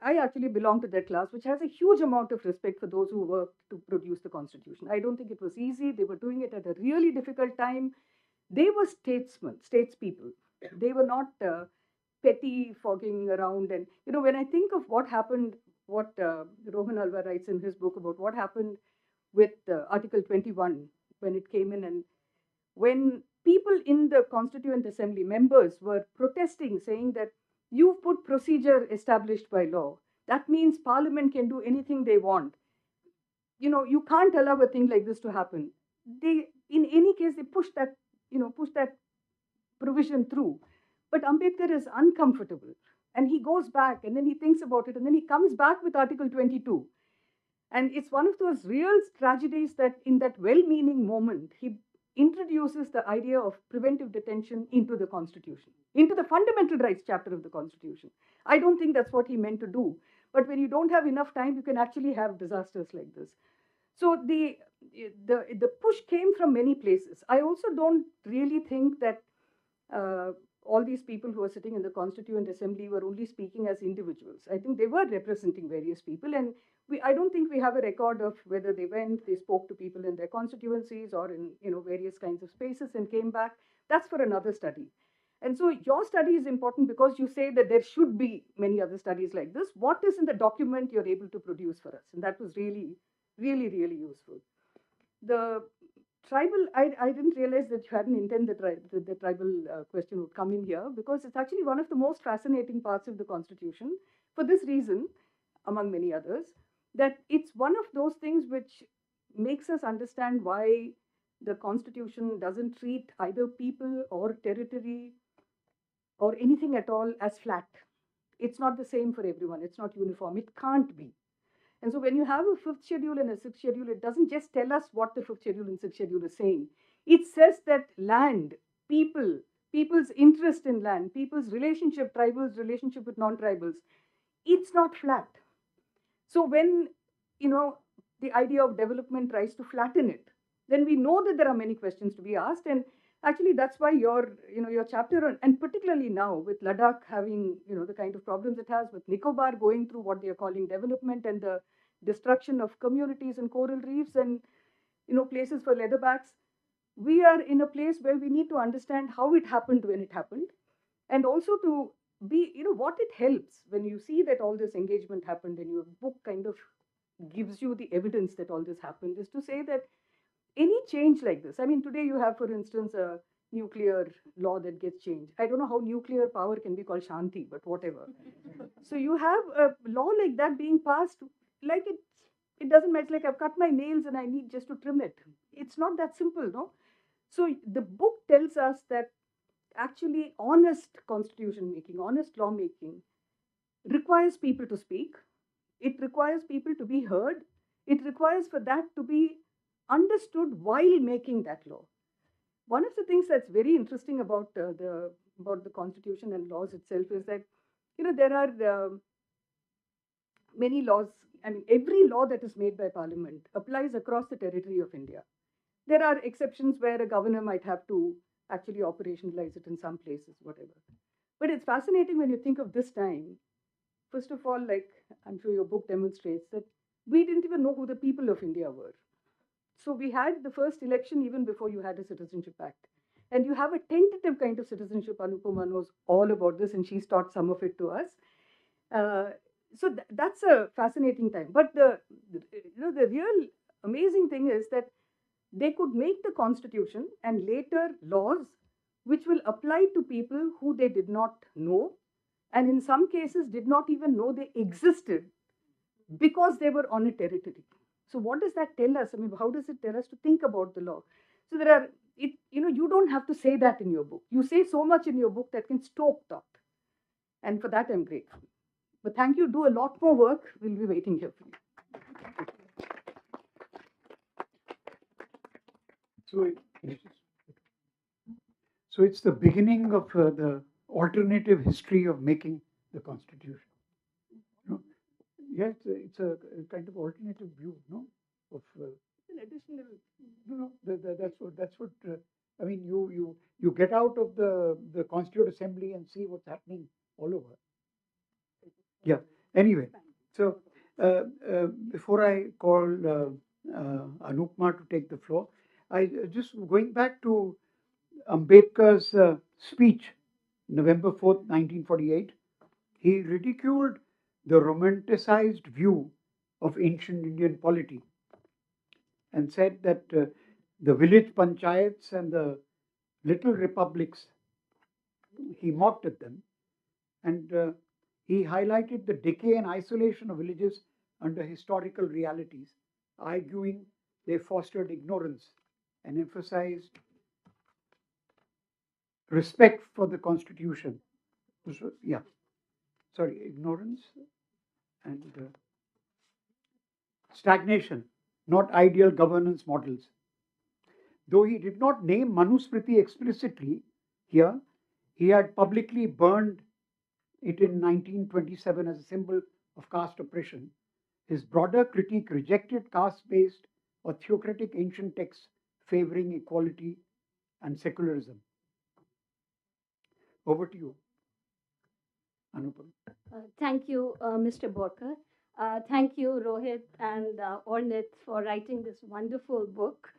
S5: I actually belong to that class, which has a huge amount of respect for those who worked to produce the Constitution. I don't think it was easy. They were doing it at a really difficult time. They were statesmen, statespeople. They were not petty fogging around. And, when I think of what happened, what Rohan Alva writes in his book about what happened with Article 21 when it came in, and when people in the Constituent Assembly, members, were protesting, saying that you've put procedure established by law. That means Parliament can do anything they want. You can't allow a thing like this to happen. They, in any case, they push that provision through. But Ambedkar is uncomfortable. And he goes back and then he thinks about it and then he comes back with Article 22. And it's one of those real tragedies that in that well-meaning moment, he introduces the idea of preventive detention into the Constitution, into the fundamental rights chapter of the Constitution. I don't think that's what he meant to do. But when you don't have enough time, you can actually have disasters like this. So the push came from many places. I also don't really think that all these people who are sitting in the Constituent Assembly were only speaking as individuals. I think they were representing various people, and I don't think we have a record of whether they spoke to people in their constituencies or in various kinds of spaces and came back. That's for another study. And so your study is important because you say that there should be many other studies like this. What is in the document you're able to produce for us? And that was really, really, really useful. The tribal, I didn't realize that you hadn't intended the tribal question would come in here because it's actually one of the most fascinating parts of the Constitution for this reason, among many others, that it's one of those things which makes us understand why the Constitution doesn't treat either people or territory or anything at all as flat. It's not the same for everyone. It's not uniform. It can't be. And so when you have a fifth schedule and a sixth schedule, it doesn't just tell us what the fifth schedule and sixth schedule is saying. It says that land, people's interest in land, people's relationship, tribals' relationship with non-tribals, it's not flat. So when, the idea of development tries to flatten it, then we know that there are many questions to be asked. And actually, that's why your chapter, and particularly now with Ladakh having, the kind of problems it has, with Nicobar going through what they are calling development and the destruction of communities and coral reefs and, places for leatherbacks, we are in a place where we need to understand how it happened when it happened, and also to be, what it helps when you see that all this engagement happened and your book kind of gives you the evidence that all this happened, is to say that any change like this, I mean, today you have, for instance, a nuclear law that gets changed. I don't know how nuclear power can be called Shanti, but whatever. So you have a law like that being passed, like it doesn't matter, like I've cut my nails and I need just to trim it. It's not that simple, no? So the book tells us that actually honest constitution making, honest law making requires people to speak. It requires people to be heard. It requires for that to be understood while making that law. One of the things that's very interesting about the about the constitution and laws itself is that, there are many laws. I mean, every law that is made by Parliament applies across the territory of India. There are exceptions where a governor might have to actually operationalize it in some places, whatever. But it's fascinating when you think of this time. First of all, like I'm sure your book demonstrates, that we didn't even know who the people of India were. So we had the first election even before you had a Citizenship Act. And you have a tentative kind of citizenship. Anupama knows all about this, and she's taught some of it to us. So that's a fascinating time. But the real amazing thing is that they could make the constitution and later laws which will apply to people who they did not know, and in some cases did not even know they existed because they were on a territory. So what does that tell us? I mean, how does it tell us to think about the law? So there are, you don't have to say that in your book. You say so much in your book that can stoke thought. And for that, I'm grateful. But thank you. Do a lot more work. We'll be waiting here for you.
S2: So it's the beginning of the alternative history of making the Constitution. Yes, it's a kind of alternative view, no? Of
S5: An additional.
S2: that's what I mean. You get out of the Constituent Assembly and see what's happening all over. Yeah. Anyway, so before I call Anupma to take the floor, I just going back to Ambedkar's speech, November 4th, 1948. He ridiculed the romanticized view of ancient Indian polity and said that the village panchayats and the little republics, he mocked at them, and he highlighted the decay and isolation of villages under historical realities, arguing they fostered ignorance and emphasized respect for the Constitution. Yeah, sorry, ignorance and stagnation, not ideal governance models. Though he did not name Manusmriti explicitly here, he had publicly burned it in 1927 as a symbol of caste oppression. His broader critique rejected caste-based or theocratic ancient texts favoring equality and secularism. Over to you, Anupam.
S6: Thank you, Mr. Borkar. Thank you, Rohit and Ornit, for writing this wonderful book.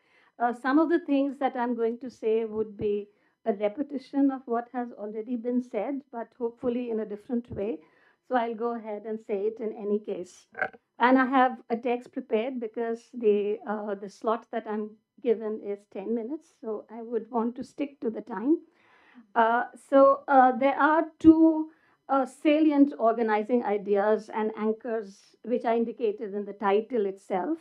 S6: Some of the things that I'm going to say would be a repetition of what has already been said, but hopefully in a different way. So I'll go ahead and say it in any case. And I have a text prepared because the slot that I'm given is 10 minutes. So I would want to stick to the time. There are two salient organizing ideas and anchors, which are indicated in the title itself,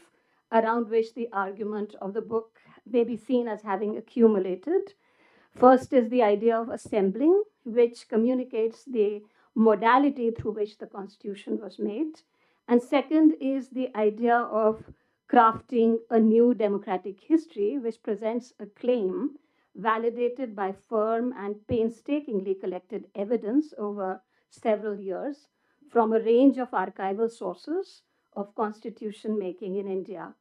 S6: around which the argument of the book may be seen as having accumulated. First is the idea of assembling, which communicates the modality through which the Constitution was made. And second is the idea of crafting a new democratic history, which presents a claim validated by firm and painstakingly collected evidence over several years from a range of archival sources of constitution making in India.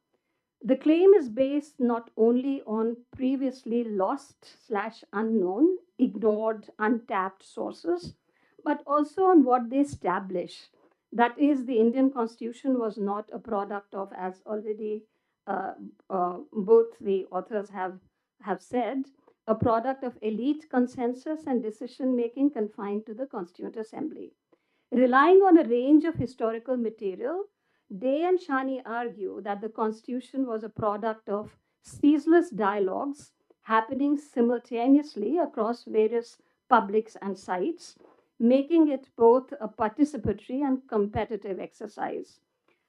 S6: The claim is based not only on previously lost/unknown, ignored, untapped sources, but also on what they establish. That is, the Indian Constitution was not a product of, as already both the authors have said, a product of elite consensus and decision making confined to the Constituent Assembly. Relying on a range of historical material, Day and Shani argue that the Constitution was a product of ceaseless dialogues happening simultaneously across various publics and sites, making it both a participatory and competitive exercise.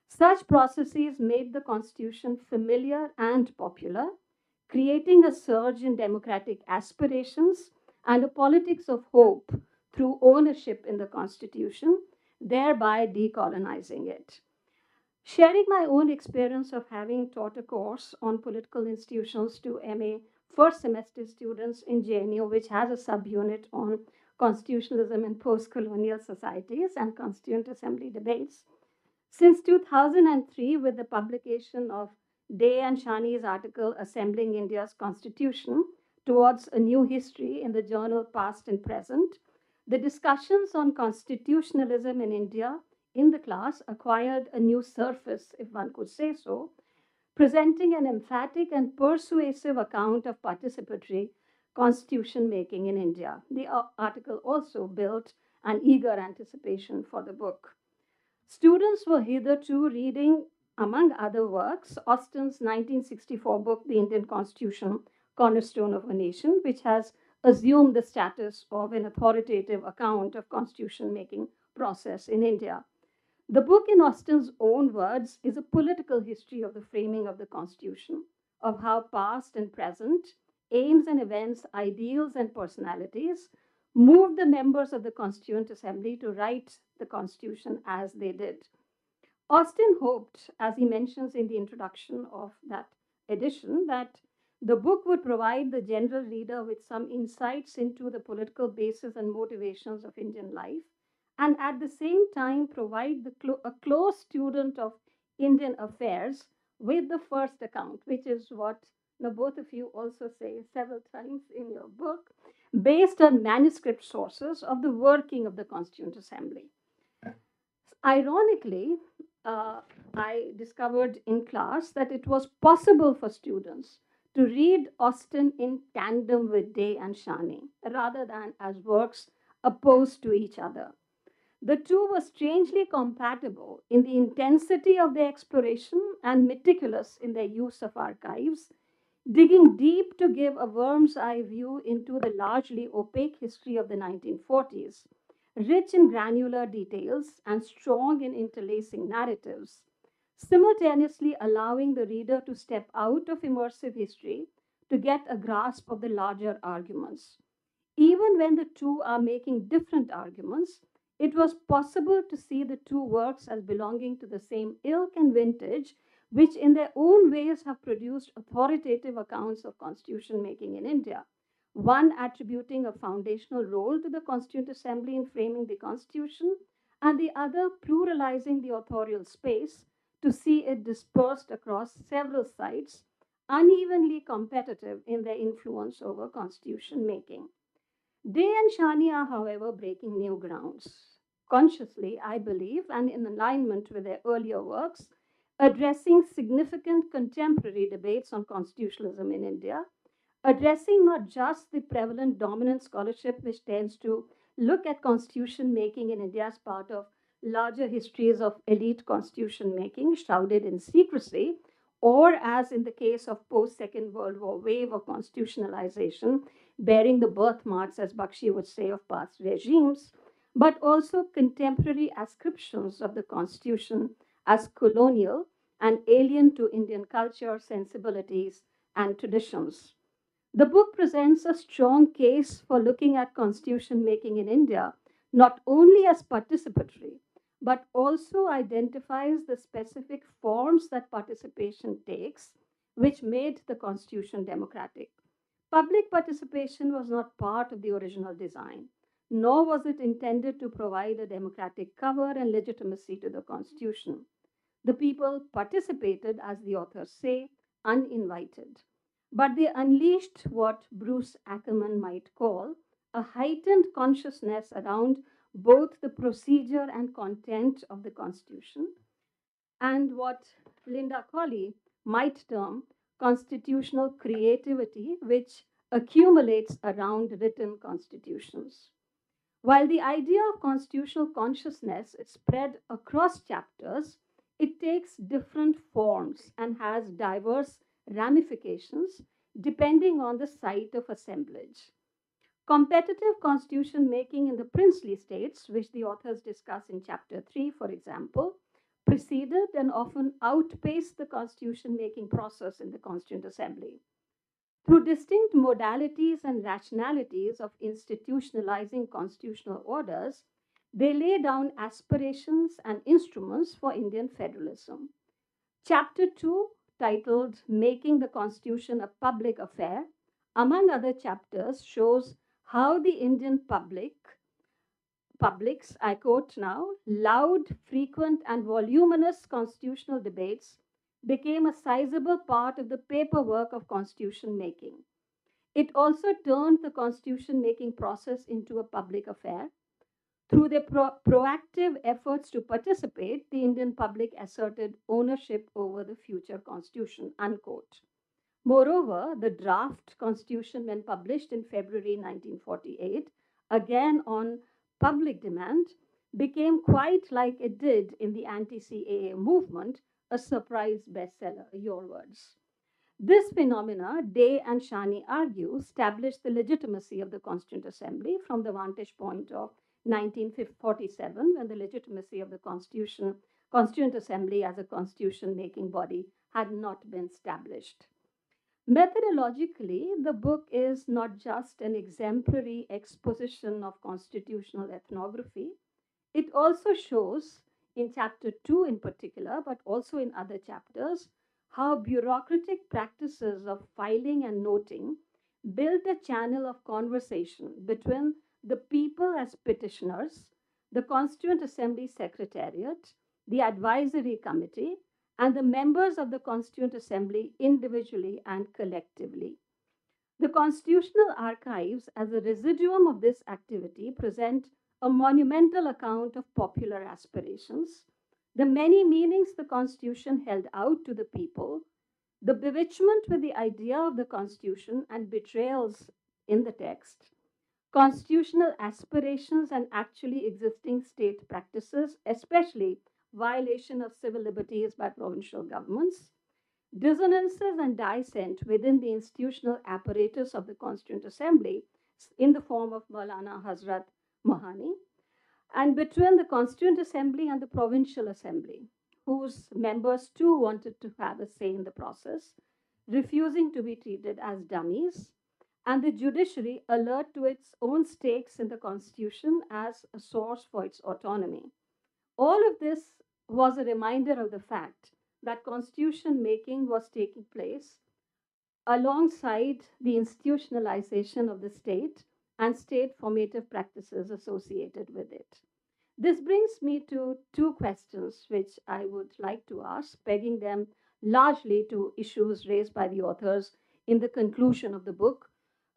S6: Such processes made the Constitution familiar and popular, creating a surge in democratic aspirations and a politics of hope through ownership in the Constitution, thereby decolonizing it. Sharing my own experience of having taught a course on political institutions to MA first semester students in JNU, which has a subunit on constitutionalism in post-colonial societies and Constituent Assembly debates. Since 2003, with the publication of Day and Shani's article Assembling India's Constitution Towards a New History in the journal Past and Present, the discussions on constitutionalism in India in the class acquired a new surface, if one could say so, presenting an emphatic and persuasive account of participatory constitution making in India. The article also built an eager anticipation for the book. Students were hitherto reading, among other works, Austen's 1964 book, The Indian Constitution, Cornerstone of a Nation, which has assumed the status of an authoritative account of constitution making process in India. The book, in Austen's own words, is a political history of the framing of the Constitution, of how past and present, aims and events, ideals and personalities moved the members of the Constituent Assembly to write the Constitution as they did. Austen hoped, as he mentions in the introduction of that edition, that the book would provide the general reader with some insights into the political basis and motivations of Indian life, and at the same time provide a close student of Indian affairs with the first account, which is what both of you also say several times in your book, based on manuscript sources of the working of the Constituent Assembly. Ironically, I discovered in class that it was possible for students to read Austen in tandem with Day and Shani, rather than as works opposed to each other. The two were strangely compatible in the intensity of their exploration and meticulous in their use of archives, digging deep to give a worm's eye view into the largely opaque history of the 1940s, rich in granular details and strong in interlacing narratives, simultaneously allowing the reader to step out of immersive history to get a grasp of the larger arguments. Even when the two are making different arguments, it was possible to see the two works as belonging to the same ilk and vintage, which in their own ways have produced authoritative accounts of constitution making in India. One attributing a foundational role to the Constituent Assembly in framing the constitution, and the other pluralizing the authorial space to see it dispersed across several sites, unevenly competitive in their influence over constitution making. Day and Shani are, however, breaking new grounds. Consciously, I believe, and in alignment with their earlier works, addressing significant contemporary debates on constitutionalism in India, addressing not just the prevalent dominant scholarship which tends to look at constitution making in India as part of larger histories of elite constitution making shrouded in secrecy, or as in the case of post-Second World War wave of constitutionalization, bearing the birthmarks, as Bakshi would say, of past regimes, but also contemporary ascriptions of the constitution as colonial and alien to Indian culture, sensibilities, and traditions. The book presents a strong case for looking at constitution making in India, not only as participatory, but also identifies the specific forms that participation takes, which made the constitution democratic. Public participation was not part of the original design, nor was it intended to provide a democratic cover and legitimacy to the constitution. The people participated, as the authors say, uninvited. But they unleashed what Bruce Ackerman might call a heightened consciousness around both the procedure and content of the Constitution, and what Linda Colley might term constitutional creativity, which accumulates around written constitutions. While the idea of constitutional consciousness is spread across chapters, it takes different forms and has diverse ramifications depending on the site of assemblage. Competitive constitution making in the princely states, which the authors discuss in chapter 3, for example, preceded and often outpaced the constitution making process in the Constituent Assembly. Through distinct modalities and rationalities of institutionalizing constitutional orders, they lay down aspirations and instruments for Indian federalism. Chapter 2, titled Making the Constitution a Public Affair, among other chapters, shows how the Indian publics, I quote now, loud, frequent, and voluminous constitutional debates became a sizable part of the paperwork of constitution making. It also turned the constitution making process into a public affair. Through their proactive efforts to participate, the Indian public asserted ownership over the future constitution, unquote. Moreover, the draft constitution, when published in February 1948, again on public demand, became quite like it did in the anti CAA movement, a surprise bestseller, your words. This phenomena, Day and Shani argue, established the legitimacy of the Constituent Assembly from the vantage point of 1947, when the legitimacy of the Constituent Assembly as a constitution making body had not been established. Methodologically, the book is not just an exemplary exposition of constitutional ethnography, it also shows, in chapter 2 in particular, but also in other chapters, how bureaucratic practices of filing and noting built a channel of conversation between the people as petitioners, the Constituent Assembly Secretariat, the Advisory Committee, and the members of the Constituent Assembly individually and collectively. The constitutional archives, as a residuum of this activity, present a monumental account of popular aspirations, the many meanings the Constitution held out to the people, the bewitchment with the idea of the Constitution and betrayals in the text, constitutional aspirations and actually existing state practices, especially violation of civil liberties by provincial governments, dissonances and dissent within the institutional apparatus of the Constituent Assembly in the form of Maulana Hazrat Mohani, and between the Constituent Assembly and the Provincial Assembly, whose members too wanted to have a say in the process, refusing to be treated as dummies, and the judiciary alert to its own stakes in the Constitution as a source for its autonomy. All of this was a reminder of the fact that constitution making was taking place alongside the institutionalization of the state and state formative practices associated with it. This brings me to two questions which I would like to ask, pegging them largely to issues raised by the authors in the conclusion of the book,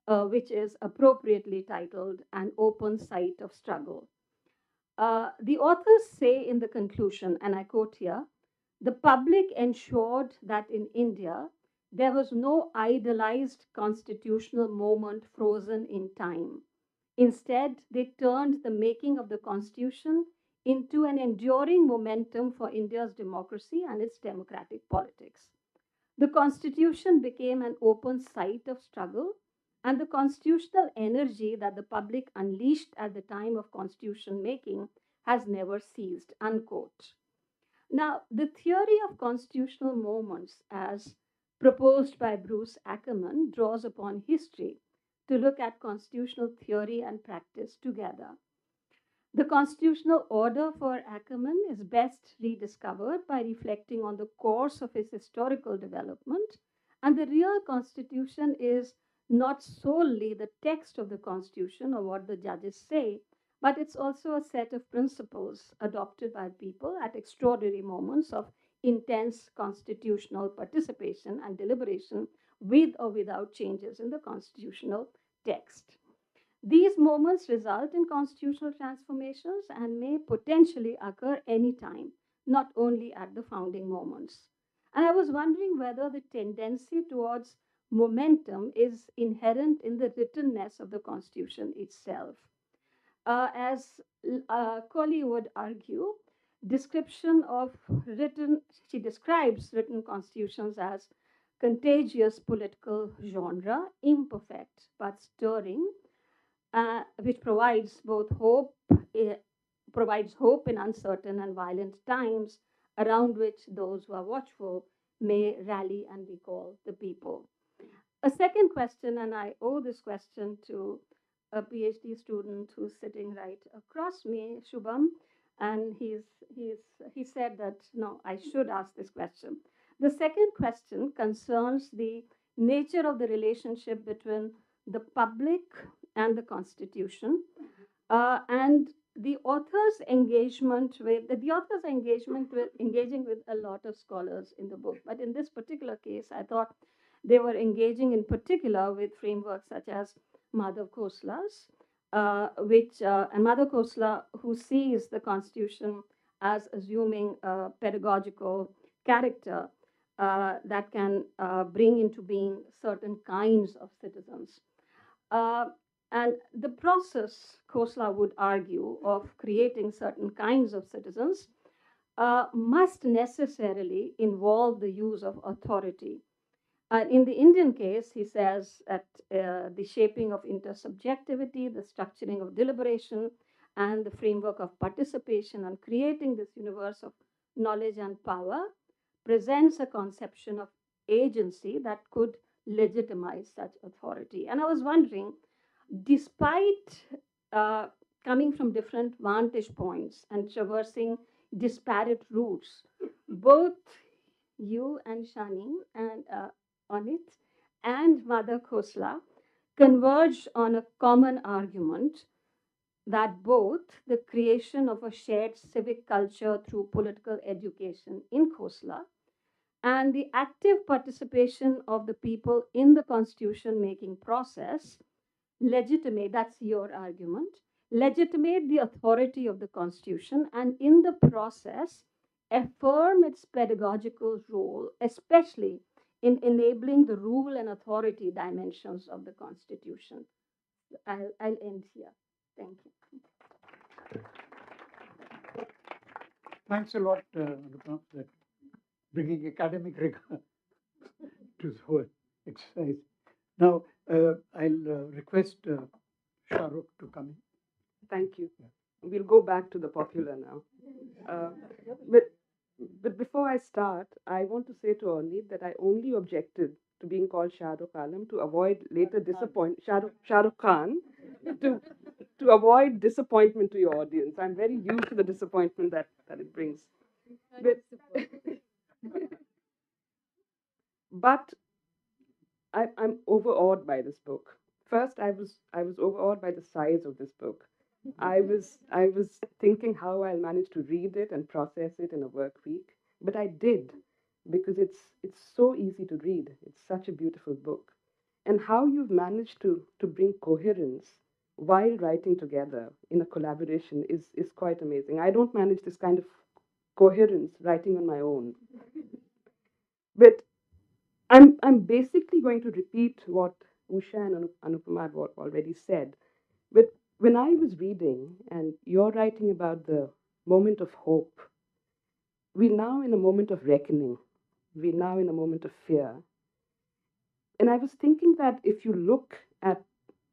S6: which is appropriately titled An Open Site of Struggle. The authors say in the conclusion, and I quote here, the public ensured that in India there was no idealized constitutional moment frozen in time. Instead, they turned the making of the constitution into an enduring momentum for India's democracy and its democratic politics. The constitution became an open site of struggle, and the constitutional energy that the public unleashed at the time of constitution making has never ceased, unquote. Now, the theory of constitutional moments, as proposed by Bruce Ackerman, draws upon history to look at constitutional theory and practice together. The constitutional order for Ackerman is best rediscovered by reflecting on the course of his historical development, and the real constitution is not solely the text of the constitution or what the judges say, but it's also a set of principles adopted by people at extraordinary moments of intense constitutional participation and deliberation with or without changes in the constitutional text. These moments result in constitutional transformations and may potentially occur anytime, not only at the founding moments. And I was wondering whether the tendency towards momentum is inherent in the writtenness of the Constitution itself. As Colley would argue, she describes written constitutions as contagious political genre, imperfect but stirring, which provides hope in uncertain and violent times, around which those who are watchful may rally and recall the people. A second question, and I owe this question to a PhD student who's sitting right across me, Shubham, and he said that no, I should ask this question. The second question concerns the nature of the relationship between the public and the Constitution, and the author's engagement with engaging with a lot of scholars in the book. But in this particular case, I thought they were engaging in particular with frameworks such as Madhav Khosla's, and Madhav Khosla, who sees the Constitution as assuming a pedagogical character that can bring into being certain kinds of citizens. Uh, and the process, Khosla would argue, of creating certain kinds of citizens must necessarily involve the use of authority. In the Indian case, he says that the shaping of intersubjectivity, the structuring of deliberation, and the framework of participation and creating this universe of knowledge and power presents a conception of agency that could legitimize such authority. And I was wondering, despite uh, coming from different vantage points and traversing disparate routes, both you and Shani and Ornit and Mother Khosla converged on a common argument that both the creation of a shared civic culture through political education in Khosla and the active participation of the people in the constitution making process legitimate, that's your argument, legitimate the authority of the constitution and in the process affirm its pedagogical role, especially in enabling the rule and authority dimensions of the constitution. I'll end here. Thank you.
S2: Thanks a lot, Anupam, for bringing academic rigor to the whole exercise. Now, I'll request Shahrukh to come in.
S7: Thank you. We'll go back to the popular now. Uh, but, but before I start, I want to say to Ornit that I only objected to being called Shah Rukh Alam to avoid later Shah Rukh Khan to, to avoid disappointment to your audience. I'm very used to the disappointment that it brings. But, but I'm overawed by this book. First, I was overawed by the size of this book. I was thinking how I'll manage to read it and process it in a work week, but I did because it's so easy to read. It's such a beautiful book, and how you've managed to bring coherence while writing together in a collaboration is quite amazing. I don't manage this kind of coherence writing on my own, but I'm basically going to repeat what Usha and Anupama have already said. But when I was reading, and you're writing about the moment of hope, we're now in a moment of reckoning. We're now in a moment of fear. And I was thinking that if you look at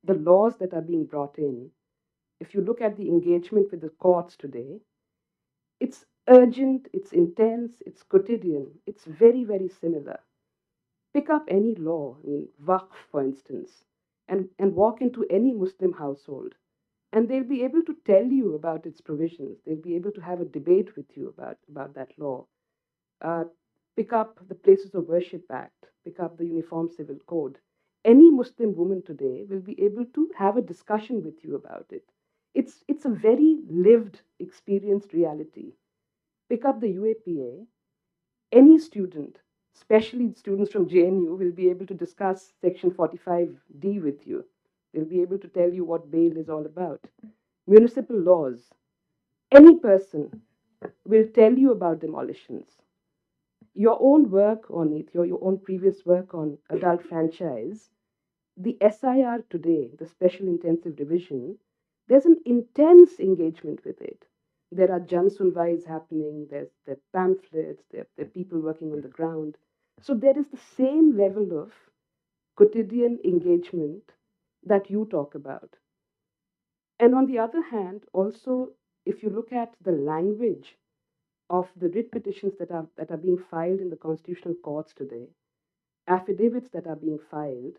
S7: the laws that are being brought in, if you look at the engagement with the courts today, it's urgent, it's intense, it's quotidian, it's very, very similar. Pick up any law, I mean, Waqf, for instance, and walk into any Muslim household, and they'll be able to tell you about its provisions. They'll be able to have a debate with you about that law. Uh, Pick up the Places of Worship Act, pick up the Uniform Civil Code. Any Muslim woman today will be able to have a discussion with you about it. It's a very lived, experienced reality. Pick up the UAPA. Any student, especially students from JNU, will be able to discuss Section 45D with you. They'll be able to tell you what bail is all about. Municipal laws. Any person will tell you about demolitions. Your own work on it, your own previous work on adult franchise, the SIR today, the Special Intensive Division, there's an intense engagement with it. There are Jan Sunwais happening, there are pamphlets, there are people working on the ground. So there is the same level of quotidian engagement that you talk about. And on the other hand, also, if you look at the language of the writ petitions that are being filed in the constitutional courts today, affidavits that are being filed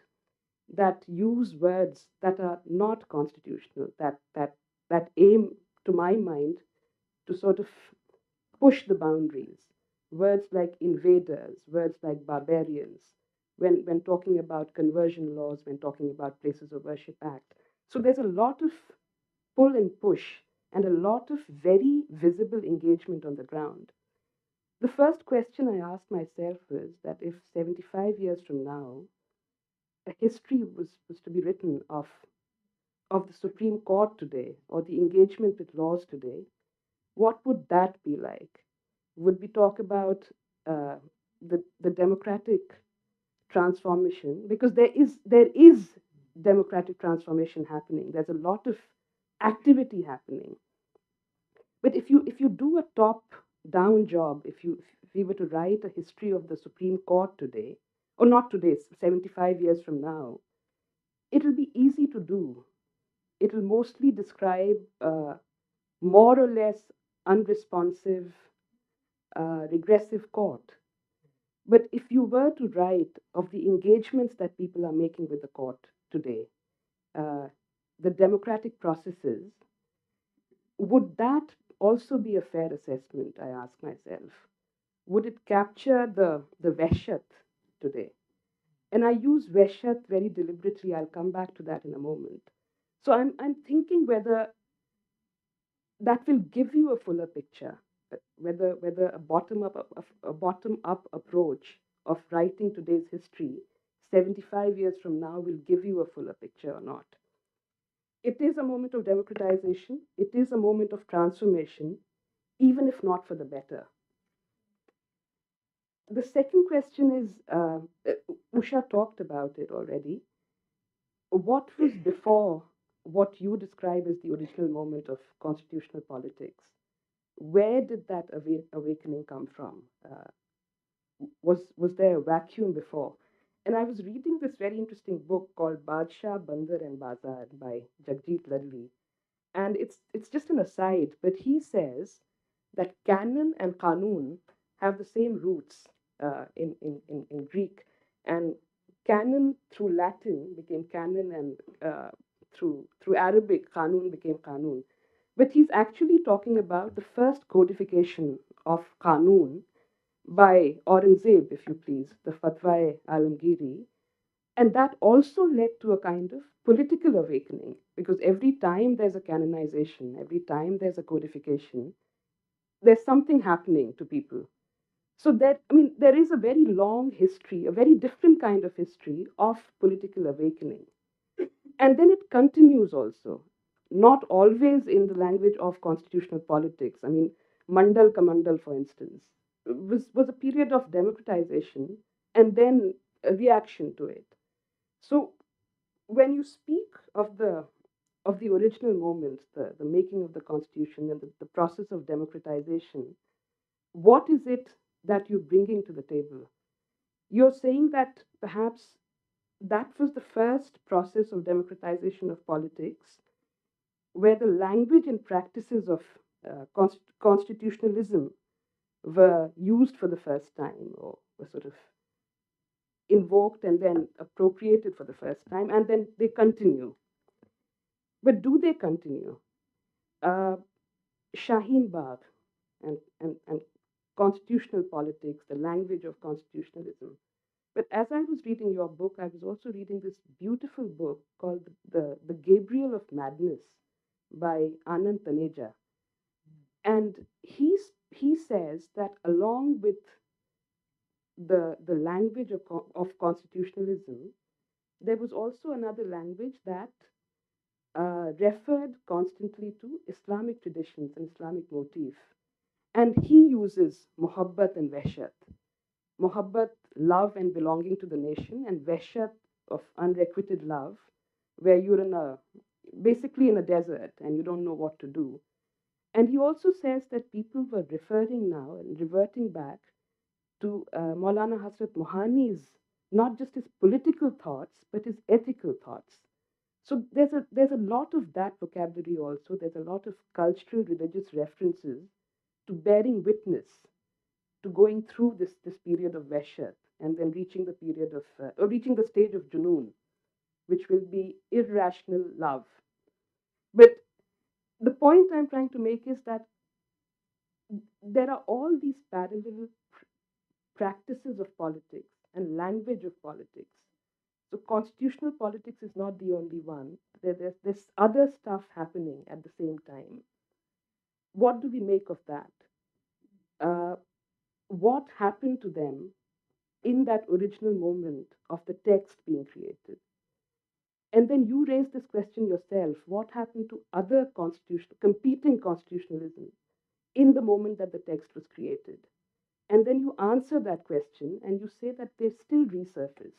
S7: that use words that are not constitutional, that aim, to my mind, to sort of push the boundaries. Words like invaders, words like barbarians, when talking about conversion laws, when talking about Places of Worship Act. So there's a lot of pull and push and a lot of very visible engagement on the ground. The first question I asked myself was that if 75 years from now, a history was to be written of the Supreme Court today or the engagement with laws today, what would that be like? Would we talk about the democratic transformation? Because there is democratic transformation happening. There's a lot of activity happening. But if you do a top down job, if we were to write a history of the Supreme Court today, or not today, 75 years from now, it'll be easy to do. It'll mostly describe more or less unresponsive, regressive court. But if you were to write of the engagements that people are making with the court today, uh, the democratic processes, would that also be a fair assessment? I ask myself. Would it capture the Veshat today? And I use Veshat very deliberately. I'll come back to that in a moment. So I'm thinking whether that will give you a fuller picture, whether a bottom up approach of writing today's history 75 years from now will give you a fuller picture or not. It is a moment of democratization. It is a moment of transformation, even if not for the better. The second question is Usha talked about it already. What was before what you describe as the original moment of constitutional politics? Where did that awakening come from? Was there a vacuum before? And I was reading this very interesting book called Badshah, Bandar and Bazar by Jagjit Ladli. And it's just an aside, but he says that canon and qanun have the same roots in Greek. And canon through Latin became canon, and through Arabic, qanun became qanun. But he's actually talking about the first codification of qanun by Aurangzeb, if you please, the Fatwa Alamgiri. And that also led to a kind of political awakening, because every time there's a canonization, every time there's a codification, there's something happening to people. So that, I mean, there is a very long history, a very different kind of history of political awakening. And then it continues also, not always in the language of constitutional politics. I mean, Mandal Kamandal, for instance, was a period of democratization and then a reaction to it. So when you speak of the original moments, the making of the constitution and the process of democratization, what is it that you're bringing to the table? You're saying that perhaps that was the first process of democratization of politics, where the language and practices of constitutionalism were used for the first time, or were sort of invoked and then appropriated for the first time, and then they continue. But do they continue? Uh, Shaheen Bagh and constitutional politics, the language of constitutionalism. But as I was reading your book, I was also reading this beautiful book called The Gabriel of Madness by Anand Taneja. And he says that along with the language of constitutionalism, there was also another language that referred constantly to Islamic traditions and Islamic motif. And he uses muhabbat and veshat. Muhabbat, love and belonging to the nation, and veshat, of unrequited love, where you're basically in a desert and you don't know what to do. And he also says that people were referring now and reverting back to Maulana Hasrat Mohani's, not just his political thoughts, but his ethical thoughts. So there's a lot of that vocabulary also. There's a lot of cultural, religious references to bearing witness, to going through this period of Veshat, and then reaching the period of, or reaching the stage of Junoon, which will be irrational love. But the point I'm trying to make is that there are all these parallel practices of politics and language of politics. So constitutional politics is not the only one. There's other stuff happening at the same time. What do we make of that? Uh, what happened to them in that original moment of the text being created? And then you raise this question yourself: what happened to other competing constitutionalism in the moment that the text was created? And then you answer that question and you say that they still resurface.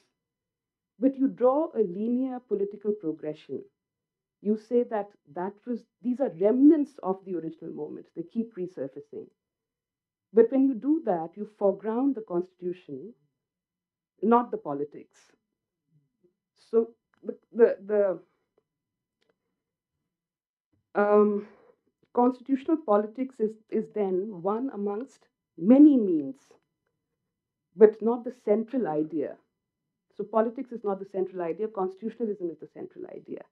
S7: But you draw a linear political progression. You say that these are remnants of the original moment. They keep resurfacing. But when you do that, you foreground the constitution, not the politics. So the constitutional politics is then one amongst many means, but not the central idea. So politics is not the central idea, constitutionalism is the central idea.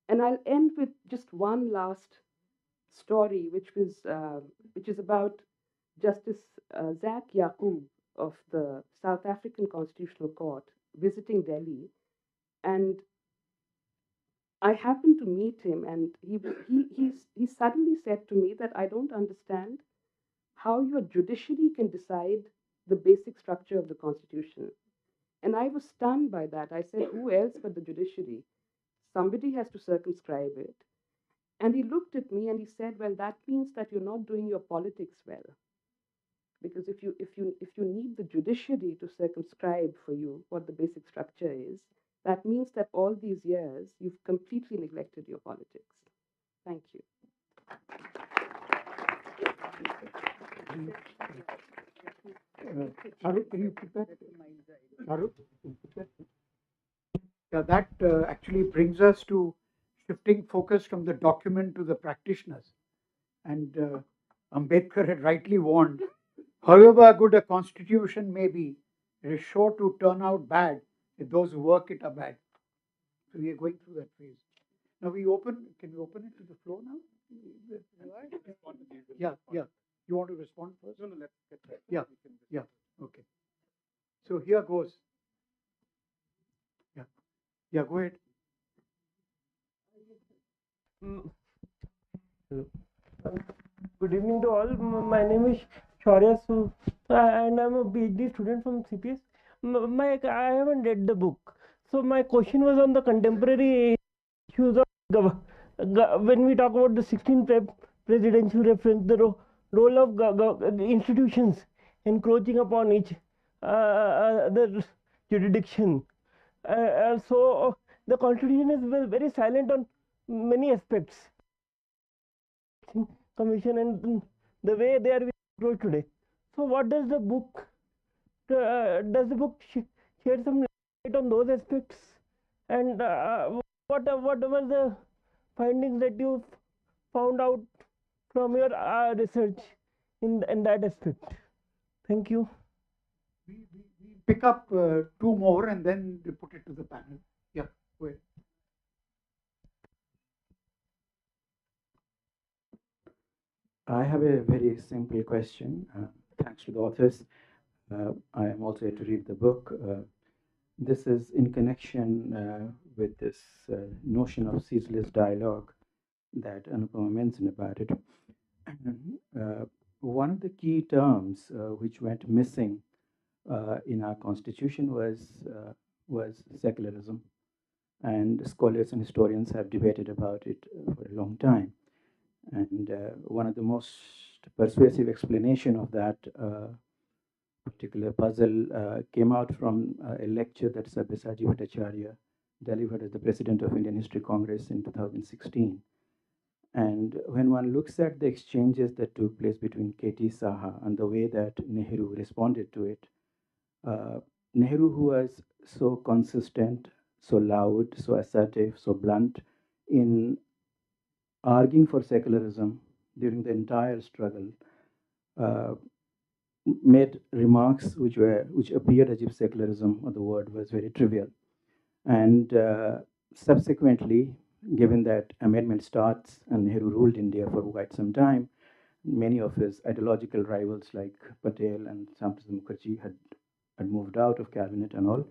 S7: And I'll end with just one last story, which is about Justice Zach Yaqub of the South African Constitutional Court visiting Delhi, and I happened to meet him, and he suddenly said to me that I don't understand how your judiciary can decide the basic structure of the Constitution. And I was stunned by that. I said, who else but the judiciary? Somebody has to circumscribe it. And he looked at me and he said, well, that means that you're not doing your politics well. Because if you need the judiciary to circumscribe for you what the basic structure is, that means that all these years you've completely neglected your politics. Thank you.
S2: Shahrukh, can you put that? Shahrukh, yeah, that actually brings us to shifting focus from the document to the practitioners. And Ambedkar had rightly warned, however good a constitution may be, it is sure to turn out bad if those who work it are bad. So we are going through that phase. Now can we open it to the floor now? Yeah. You want to respond first?
S4: No, let's get that.
S2: Yeah. Okay. So here goes. Yeah, go ahead.
S8: Hello. Good evening to all. My name is Shaurya Su, and I'm a PhD student from CPS. I haven't read the book, so my question was on the contemporary issues of when we talk about the 16th presidential reference, the role of institutions encroaching upon each the jurisdiction. So the constitution is very silent on many aspects. Commission and the way they are approached today. So, what does the book shed some light on those aspects? And what were the findings that you found out from your research in that aspect? Thank you.
S2: We pick up two more and then we put it to the panel. Yeah, go ahead.
S9: I have a very simple question. Thanks to the authors. I am also here to read the book. This is in connection with this notion of ceaseless dialogue that Anupama mentioned about it. One of the key terms which went missing in our constitution was secularism, and scholars and historians have debated about it for a long time. And one of the most persuasive explanation of that particular puzzle came out from a lecture that Sabyasachi Bhattacharya delivered as the president of Indian History Congress in 2016. And when one looks at the exchanges that took place between K.T. Saha and the way that Nehru responded to it, Nehru, who was so consistent, so loud, so assertive, so blunt in arguing for secularism during the entire struggle, made remarks which appeared as if secularism, or the word, was very trivial. And subsequently, given that amendment starts and Nehru ruled India for quite some time, many of his ideological rivals like Patel and Shyam Prasad Mukherjee had had moved out of cabinet and all,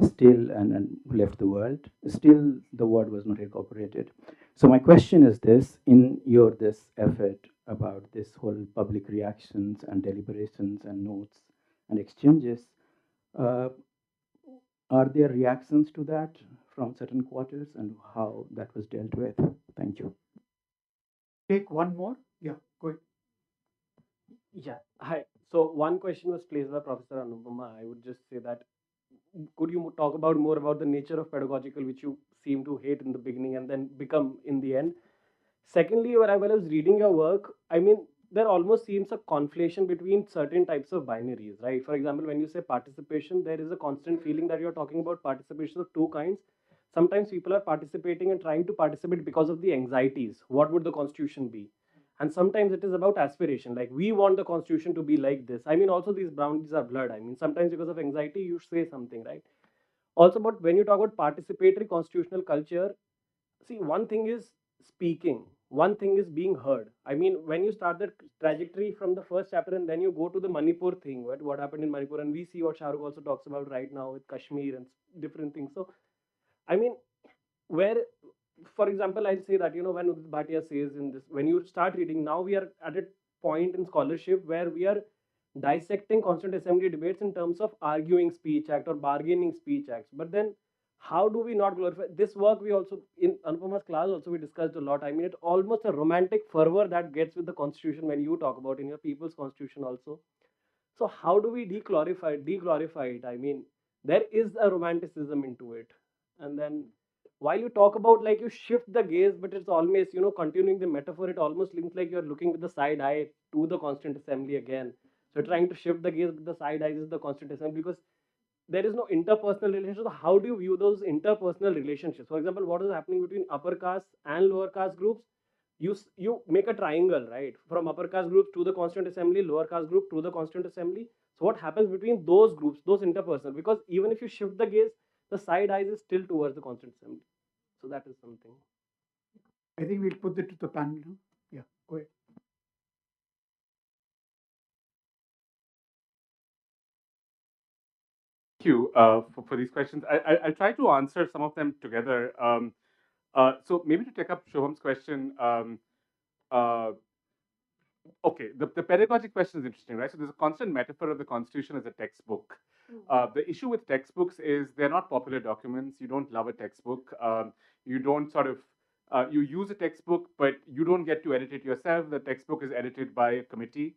S9: still and left the world, still the word was not incorporated. So my question is this: in your this effort about this whole public reactions and deliberations and notes and exchanges, uh, are there reactions to that from certain quarters and how that was dealt with? Thank you.
S2: Take one more. Yeah, go ahead.
S10: Yeah, hi. So one question was placed by Professor Anupama. I would just say that could you talk about more about the nature of pedagogical, which you seem to hate in the beginning and then become in the end? Secondly, when I was reading your work, I mean, there almost seems a conflation between certain types of binaries, right? For example, when you say participation, there is a constant feeling that you're talking about participation of two kinds. Sometimes people are participating and trying to participate because of the anxieties. What would the constitution be? And sometimes it is about aspiration, like we want the constitution to be like this. I mean, also these boundaries are blurred. I mean, sometimes because of anxiety, you say something, right? Also, but when you talk about participatory constitutional culture, see, one thing is speaking, one thing is being heard. I mean, when you start the trajectory from the first chapter and then you go to the Manipur thing, what happened in Manipur, and we see what Shahrukh also talks about right now with Kashmir and different things. So, I mean, where, for example, I'll say that, when Udit Bhatia says in this, when you start reading, now we are at a point in scholarship where we are dissecting Constituent Assembly debates in terms of arguing speech act or bargaining speech acts. But then how do we not glorify this work? We also, in Anupama's class also, we discussed a lot. I mean, it's almost a romantic fervor that gets with the constitution when you talk about in your people's constitution also. So how do we deglorify it? I mean, there is a romanticism into it. And then while you talk about, like, you shift the gaze, but it's always, continuing the metaphor, it almost looks like you're looking with the side eye to the Constituent Assembly again. So trying to shift the gaze with the side eyes is the Constituent Assembly, because there is no interpersonal relationship. So how do you view those interpersonal relationships? For example, what is happening between upper caste and lower caste groups? You make a triangle, right? From upper caste groups to the Constituent Assembly, lower caste group to the Constituent Assembly. So what happens between those groups, those interpersonal? Because even if you shift the gaze, the side eyes is still towards the Constituent Assembly. So that is something.
S2: I think we'll put that to the panel now. Yeah, go ahead.
S4: Thank you for these questions. I'll try to answer some of them together. So maybe to take up Shubham's question, uh, okay, the pedagogic question is interesting, right? So there's a constant metaphor of the Constitution as a textbook. The issue with textbooks is they're not popular documents. You don't love a textbook. You don't sort of you use a textbook, but you don't get to edit it yourself. The textbook is edited by a committee.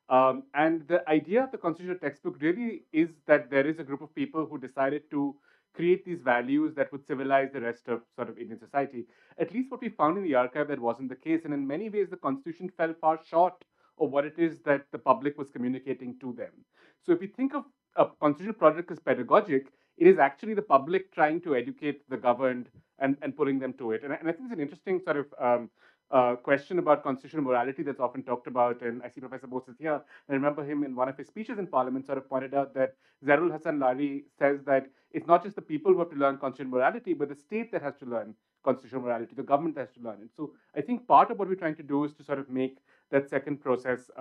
S4: And the idea of the constitutional textbook really is that there is a group of people who decided to create these values that would civilize the rest of sort of Indian society. At least what we found in the archive, that wasn't the case. And in many ways, the constitution fell far short of what it is that the public was communicating to them. So if we think of a constitutional project as pedagogic, it is actually the public trying to educate the governed and pulling them to it. And I think it's an interesting sort of question about constitutional morality that's often talked about. And I see Professor Bose is here. I remember him in one of his speeches in Parliament sort of pointed out that Zarul Hassan Lari says that it's not just the people who have to learn constitutional morality, but the state that has to learn constitutional morality, the government has to learn it. So I think part of what we're trying to do is to sort of make that second process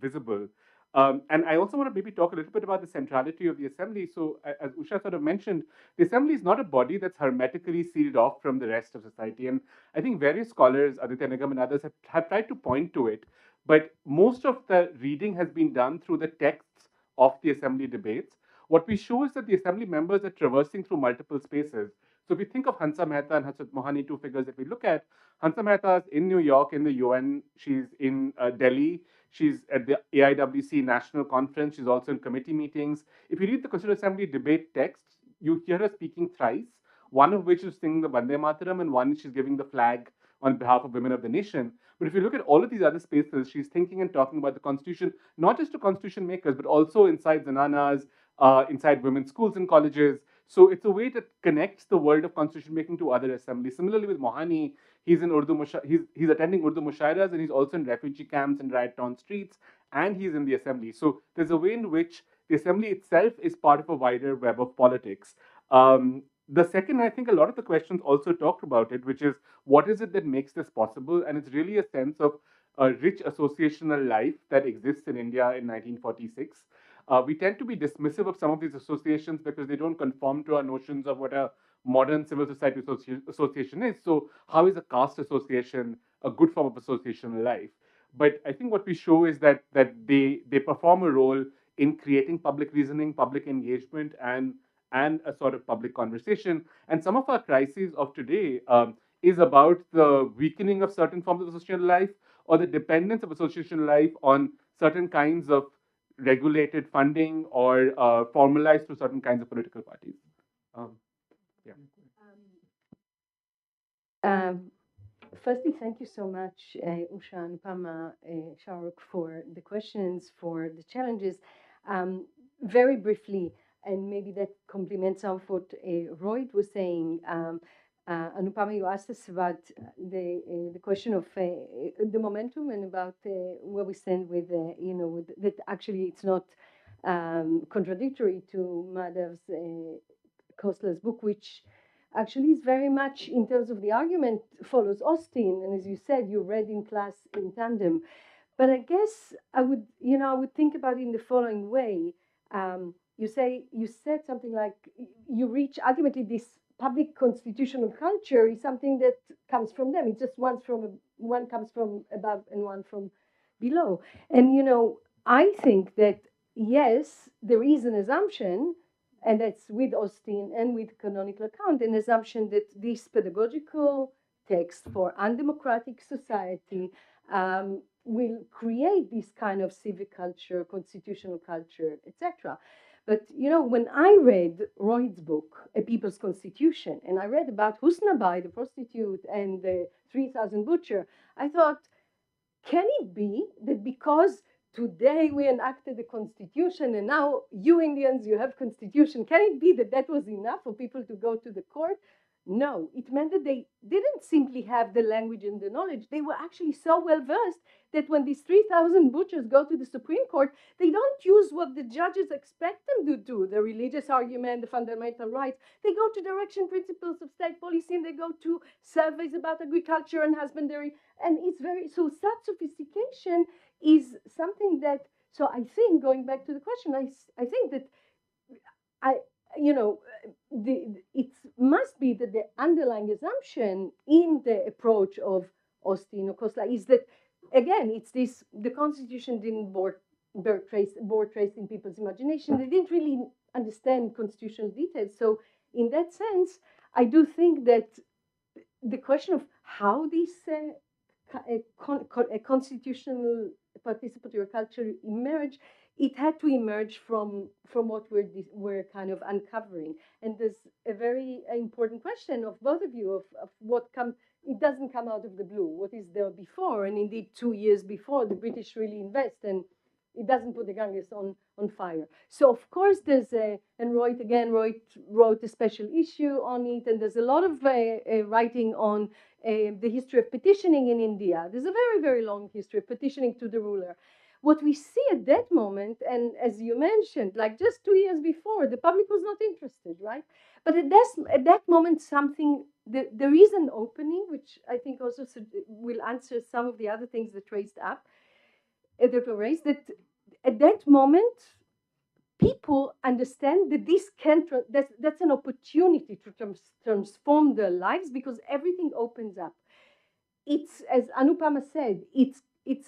S4: visible. And I also want to maybe talk a little bit about the centrality of the assembly. So, as Usha sort of mentioned, the assembly is not a body that's hermetically sealed off from the rest of society. And I think various scholars, Aditya Nigam and others, have tried to point to it. But most of the reading has been done through the texts of the assembly debates. What we show is that the assembly members are traversing through multiple spaces. So, if we think of Hansa Mehta and Hasrat Mohani, two figures that we look at, Hansa Mehta is in New York in the UN, she's in Delhi. She's at the AIWC National Conference. She's also in committee meetings. If you read the Constituent Assembly debate texts, you hear her speaking thrice, one of which is singing the Vande Mataram, and one she's giving the flag on behalf of women of the nation. But if you look at all of these other spaces, she's thinking and talking about the Constitution, not just to Constitution makers, but also inside Zananas, inside women's schools and colleges. So it's a way that connects the world of constitution making to other assemblies. Similarly with Mohani, he's in he's attending Urdu Mushairas, and he's also in refugee camps and riot-torn streets, and he's in the assembly. So there's a way in which the assembly itself is part of a wider web of politics. The second, I think a lot of the questions also talked about it, which is what is it that makes this possible? And it's really a sense of a rich associational life that exists in India in 1946. we tend to be dismissive of some of these associations because they don't conform to our notions of what a modern civil society association is. So, how is a caste association a good form of associational life? But I think what we show is that they perform a role in creating public reasoning, public engagement, and a sort of public conversation. And some of our crises of today is about the weakening of certain forms of associational life or the dependence of associational life on certain kinds of regulated funding or formalized through certain kinds of political parties. Yeah.
S3: Firstly, thank you so much, Usha and Pama, Shahrukh, for the questions, for the challenges. Very briefly, and maybe that complements some of what Rohit was saying. Anupama, you asked us about the question of the momentum and about where we stand with, with that actually it's not contradictory to Madhav's Kostler's book, which actually is very much in terms of the argument follows Austin, and as you said, you read in class in tandem. But I guess I would, I would think about it in the following way. You said something like you reach ultimately this public constitutional culture is something that comes from them. It's just one comes from above and one from below. And I think that yes, there is an assumption, and that's with Austin and with canonical account, an assumption that this pedagogical text for undemocratic society will create this kind of civic culture, constitutional culture, etc. But when I read Rohit's book, A People's Constitution, and I read about Husnabai, the prostitute, and the 3,000 butcher, I thought, can it be that because today we enacted the constitution and now you Indians, you have constitution, can it be that that was enough for people to go to the court? No, it meant that they didn't simply have the language and the knowledge. They were actually so well versed that when these 3,000 butchers go to the Supreme Court, they don't use what the judges expect them to do, the religious argument, the fundamental rights. They go to direction principles of state policy, and they go to surveys about agriculture and husbandry. And it's so such sophistication is something that, so I think, going back to the question, I think that it must be that the underlying assumption in the approach of Austin or Kostler is that, again, it's this, the Constitution didn't bore trace in people's imagination. They didn't really understand constitutional details. So in that sense, I do think that the question of how this a constitutional participatory culture emerge, it had to emerge from what we're kind of uncovering. And there's a very important question of both of you of what comes. It doesn't come out of the blue. What is there before? And indeed, 2 years before, the British really invest, and it doesn't put the Ganges on fire. So of course there's and Rohit wrote a special issue on it, and there's a lot of writing on the history of petitioning in India. There's a very, very long history of petitioning to the ruler. What we see at that moment, and as you mentioned, like just 2 years before, the public was not interested, right? But at that moment, there is an opening, which I think also will answer some of the other things that were raised, that at that moment, people understand that that's an opportunity to transform their lives, because everything opens up. It's, as Anupama said, it's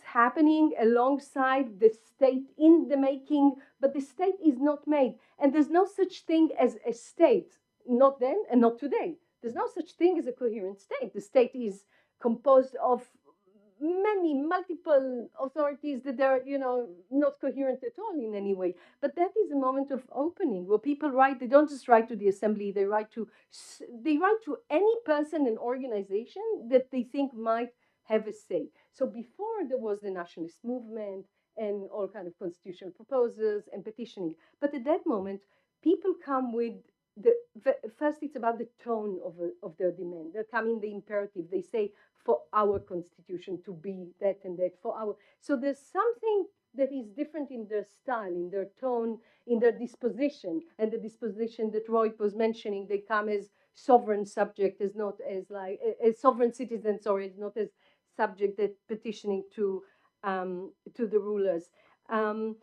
S3: happening alongside the state in the making, but the state is not made. And there's no such thing as a state, not then and not today. There's no such thing as a coherent state. The state is composed of multiple authorities that are, not coherent at all in any way. But that is a moment of opening where people write. They don't just write to the assembly. They write to any person and organization that they think might have a say. So before there was the nationalist movement and all kind of constitutional proposals and petitioning. But at that moment, people come with first it's about the tone of their demand. They come in the imperative. They say, for our constitution to be that and that, for our. So there's something that is different in their style, in their tone, in their disposition, and the disposition that Rohit was mentioning. They come as sovereign subject, as not as like as sovereign citizens, sorry, not as subject that petitioning to the rulers. Shaul,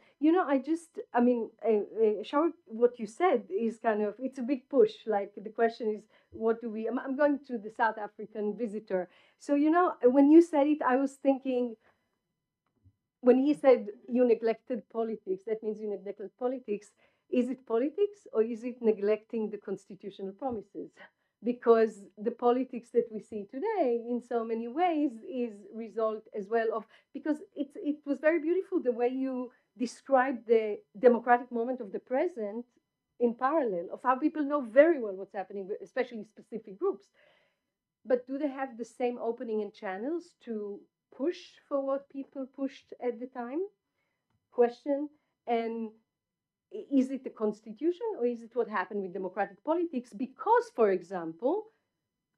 S3: what you said is kind of, it's a big push. Like the question is, what do we, I'm going to the South African visitor. So, when you said it, I was thinking, when he said you neglected politics, that means you neglected politics. Is it politics or is it neglecting the constitutional promises? Because the politics that we see today in so many ways is result as well of, because it was very beautiful the way you described the democratic moment of the present in parallel of how people know very well what's happening, especially specific groups. But do they have the same opening and channels to push for what people pushed at the time? Question. And is it the constitution or is it what happened with democratic politics? Because, for example,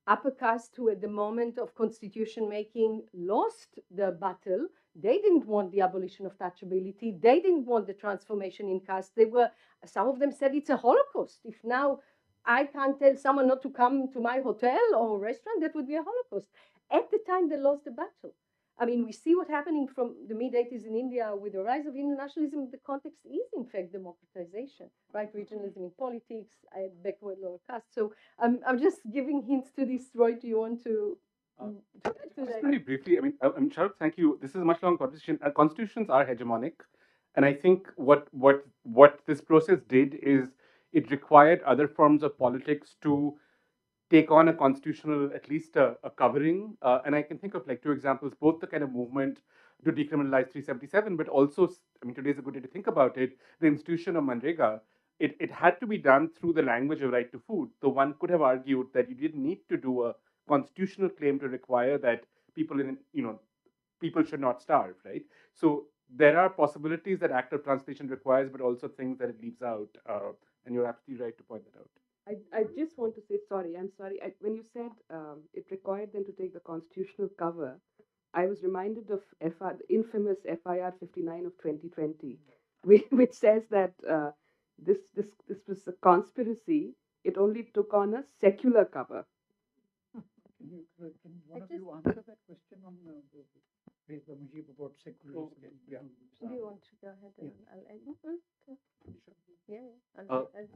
S3: upper caste who at the moment of constitution making lost the battle, they didn't want the abolition of touchability, they didn't want the transformation in caste. Some of them said it's a holocaust. If now I can't tell someone not to come to my hotel or restaurant, that would be a holocaust. At the time they lost the battle. I mean, we see what's happening from the mid-80s in India with the rise of Indian nationalism. The context is, in fact, democratization, right? Regionalism in politics, backward lower caste. So I'm just giving hints to this. Roy, do you want to add to
S4: Just
S3: that?
S4: very briefly, Sharat, thank you. This is a much longer conversation. Constitutions are hegemonic, and I think what this process did is it required other forms of politics to take on a constitutional, at least a covering. And I can think of like two examples, both the kind of movement to decriminalize 377, but also, I mean, today's a good day to think about it, the institution of Manrega. It had to be done through the language of right to food. So one could have argued that you didn't need to do a constitutional claim to require that people should not starve, right? So there are possibilities that active translation requires, but also things that it leaves out. And you're absolutely right to point that out.
S7: I just want to say sorry. I'm sorry. When you said it required them to take the constitutional cover, I was reminded of the infamous FIR 59 of 2020, which says that this was a conspiracy. It only took on a secular cover.
S2: Can one of you answer that question on the Mujib about secularism? Yeah.
S3: Do you want to go ahead? And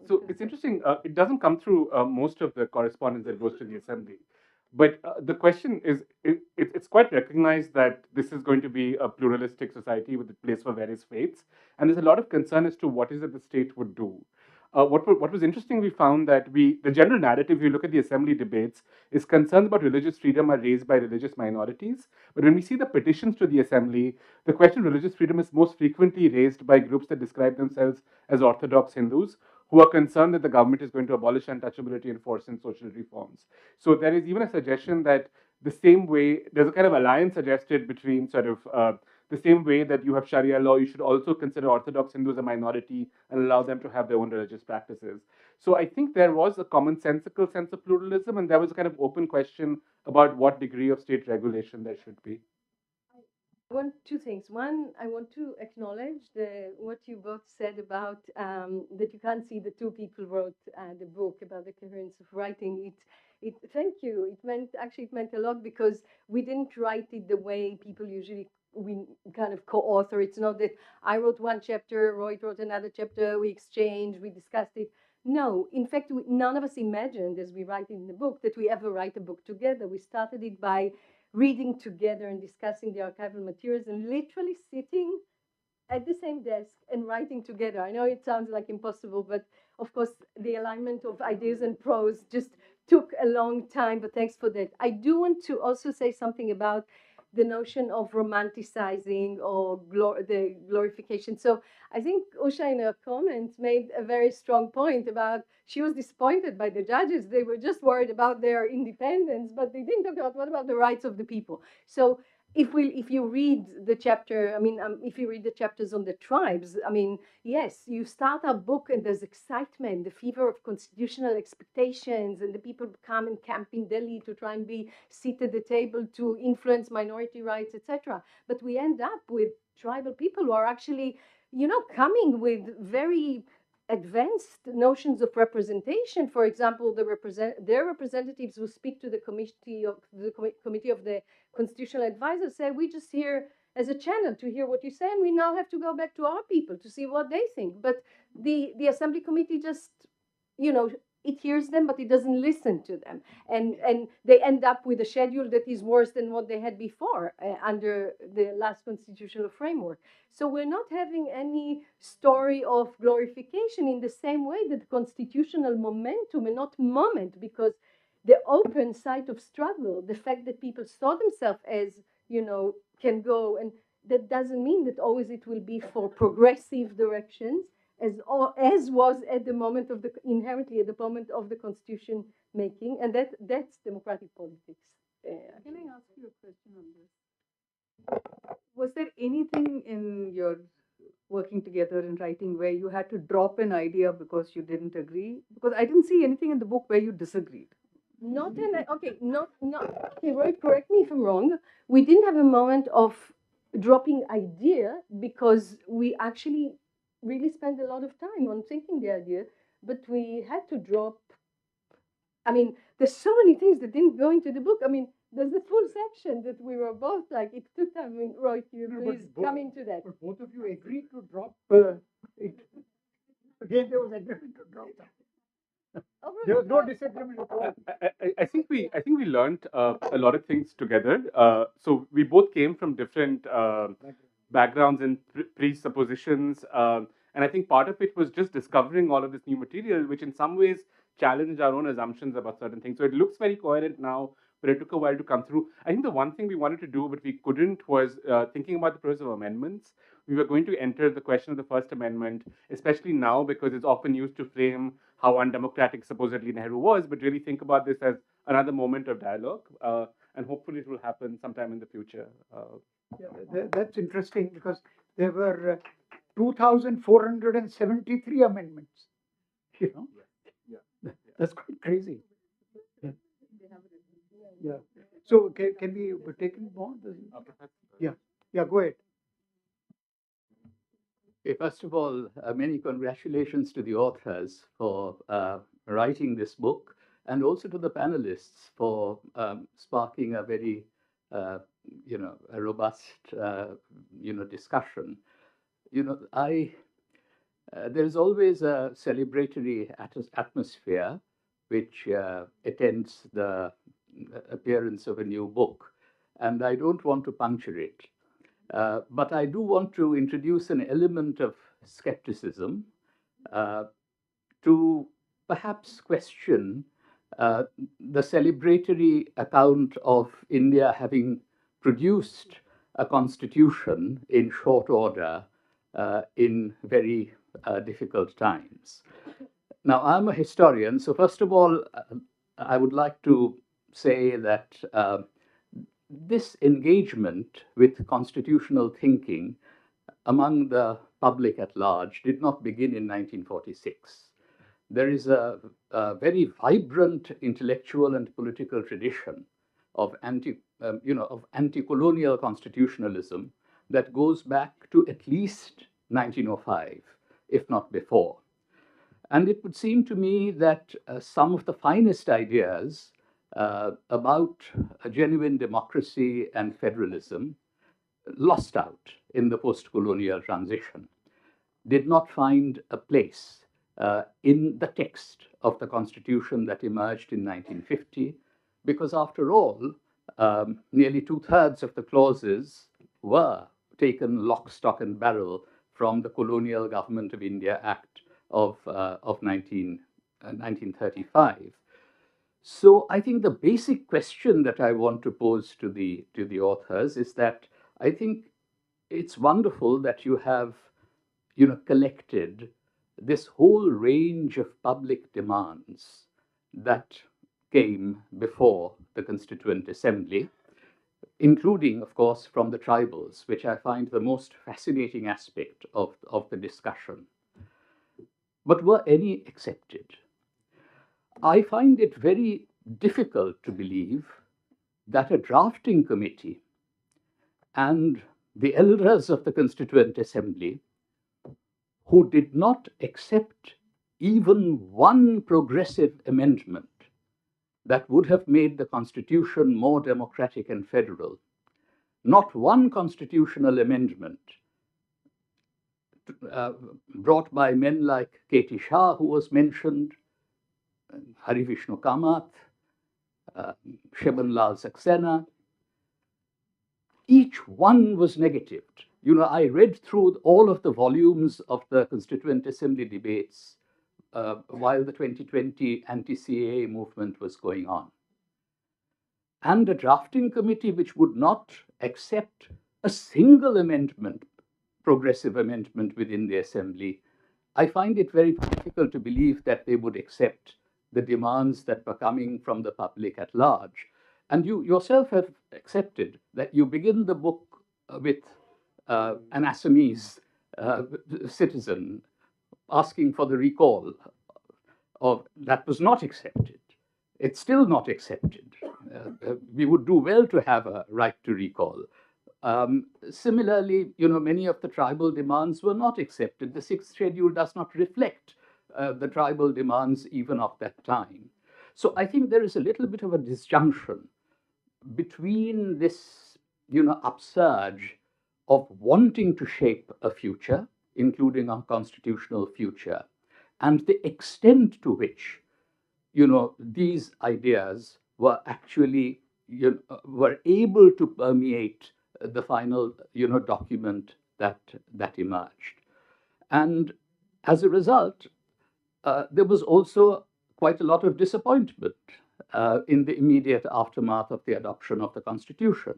S4: So it's interesting. It doesn't come through most of the correspondence that goes to the assembly, but the question is, it's quite recognized that this is going to be a pluralistic society with a place for various faiths, and there's a lot of concern as to what is it the state would do. What was interesting, we found that the general narrative, if you look at the assembly debates, is concerns about religious freedom are raised by religious minorities. But when we see the petitions to the assembly, the question of religious freedom is most frequently raised by groups that describe themselves as Orthodox Hindus, who are concerned that the government is going to abolish untouchability and force in social reforms. So there is even a suggestion that the same way, there's a kind of alliance suggested between sort of the same way that you have Sharia law, you should also consider Orthodox Hindus a minority and allow them to have their own religious practices. So I think there was a commonsensical sense of pluralism, and there was a kind of open question about what degree of state regulation there should be.
S3: I want two things. One, I want to acknowledge what you both said about that you can't see the two people wrote the book about the coherence of writing. Thank you. It meant a lot because we didn't write it the way people usually we kind of co-author. It's not that I wrote one chapter, Roy wrote another chapter, we exchanged, we discussed it. No, in fact, none of us imagined as we write in the book that we ever write a book together. We started it by reading together and discussing the archival materials and literally sitting at the same desk and writing together. I know it sounds like impossible, but of course, the alignment of ideas and prose just took a long time, but thanks for that. I do want to also say something about the notion of romanticizing or the glorification. So I think Usha in her comments made a very strong point about she was disappointed by the judges. They were just worried about their independence, but they didn't talk about what about the rights of the people. So if you read the chapter, if you read the chapters on the tribes, yes, you start a book and there's excitement, the fever of constitutional expectations, and the people come and camp in Delhi to try and be seated at the table to influence minority rights, etc. But we end up with tribal people who are actually, coming with very advanced notions of representation. For example, their representatives who speak to the committee of the Constitutional Advisors say, we just here as a channel to hear what you say, and we now have to go back to our people to see what they think. But the assembly committee just, you know, it hears them, but it doesn't listen to them, and they end up with a schedule that is worse than what they had before under the last constitutional framework. So we're not having any story of glorification in the same way that constitutional momentum, and not moment, because the open site of struggle, the fact that people saw themselves as, you know, can go, and that doesn't mean that always it will be for progressive directions, as was at the moment of the inherently at the moment of the constitution making, and that's democratic politics.
S5: Can I ask you a question on this? Was there anything in your working together and writing where you had to drop an idea because you didn't agree? Because I didn't see anything in the book where you disagreed.
S3: Not okay, Rohit, correct me if I'm wrong. We didn't have a moment of dropping idea because we actually really spent a lot of time on thinking the idea, but we had to drop. I mean, there's so many things that didn't go into the book. I mean, there's the full section that we were both like, it took time. I mean, Rohit, you please come into that.
S2: But both of you agreed to drop it. Again, there was agreement to drop that. There was no disagreement at all.
S4: I think we learned a lot of things together. So we both came from different backgrounds and presuppositions, and I think part of it was just discovering all of this new material, which in some ways challenged our own assumptions about certain things. So it looks very coherent now, but it took a while to come through. I think the one thing we wanted to do, but we couldn't, was thinking about the process of amendments. We were going to enter the question of the First Amendment, especially now because it's often used to frame how undemocratic supposedly Nehru was, but really think about this as another moment of dialogue, and hopefully it will happen sometime in the future.
S2: Yeah, that's interesting because there were 2,473 amendments. You know, that's quite crazy. Yeah. So can we take more? Yeah. Go ahead.
S11: Okay, first of all, many congratulations to the authors for writing this book, and also to the panelists for sparking a very, a robust, discussion. There's always a celebratory atmosphere which attends the appearance of a new book, and I don't want to puncture it. But I do want to introduce an element of skepticism to perhaps question the celebratory account of India having produced a constitution in short order in very difficult times. Now, I'm a historian, so first of all, I would like to say that this engagement with constitutional thinking among the public at large did not begin in 1946. There is a very vibrant intellectual and political tradition of anti-colonial constitutionalism that goes back to at least 1905, if not before. And it would seem to me that some of the finest ideas about a genuine democracy and federalism lost out in the post-colonial transition, did not find a place in the text of the Constitution that emerged in 1950, because after all, nearly 2/3 of the clauses were taken lock, stock, and barrel from the Colonial Government of India Act of 1935. So I think the basic question that I want to pose to the authors is that I think it's wonderful that you have, collected this whole range of public demands that came before the Constituent Assembly, including, of course, from the tribals, which I find the most fascinating aspect of the discussion. But were any accepted? I find it very difficult to believe that a drafting committee and the elders of the Constituent Assembly, who did not accept even one progressive amendment that would have made the Constitution more democratic and federal, not one constitutional amendment brought by men like K.T. Shah, who was mentioned, Hari Vishnu Kamath, Sheban Lal Saxena, each one was negatived. I read through all of the volumes of the Constituent Assembly debates while the 2020 anti-CAA movement was going on. And a drafting committee which would not accept a single amendment, progressive amendment within the Assembly, I find it very difficult to believe that they would accept the demands that were coming from the public at large. And you yourself have accepted that you begin the book with an Assamese citizen asking for the recall of that was not accepted. It's still not accepted. We would do well to have a right to recall. Similarly, many of the tribal demands were not accepted. The sixth schedule does not reflect the tribal demands even of that time. So I think there is a little bit of a disjunction between this, upsurge of wanting to shape a future, including our constitutional future, and the extent to which, these ideas were actually, were able to permeate the final, document that emerged. And as a result, there was also quite a lot of disappointment in the immediate aftermath of the adoption of the Constitution.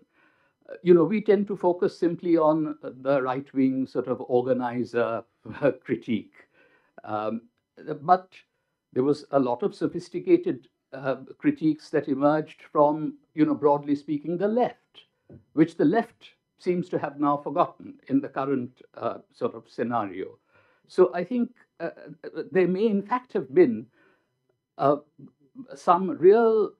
S11: We tend to focus simply on the right-wing sort of organizer critique. But there was a lot of sophisticated critiques that emerged from, broadly speaking, the left, which the left seems to have now forgotten in the current sort of scenario. So I think there may in fact have been some real,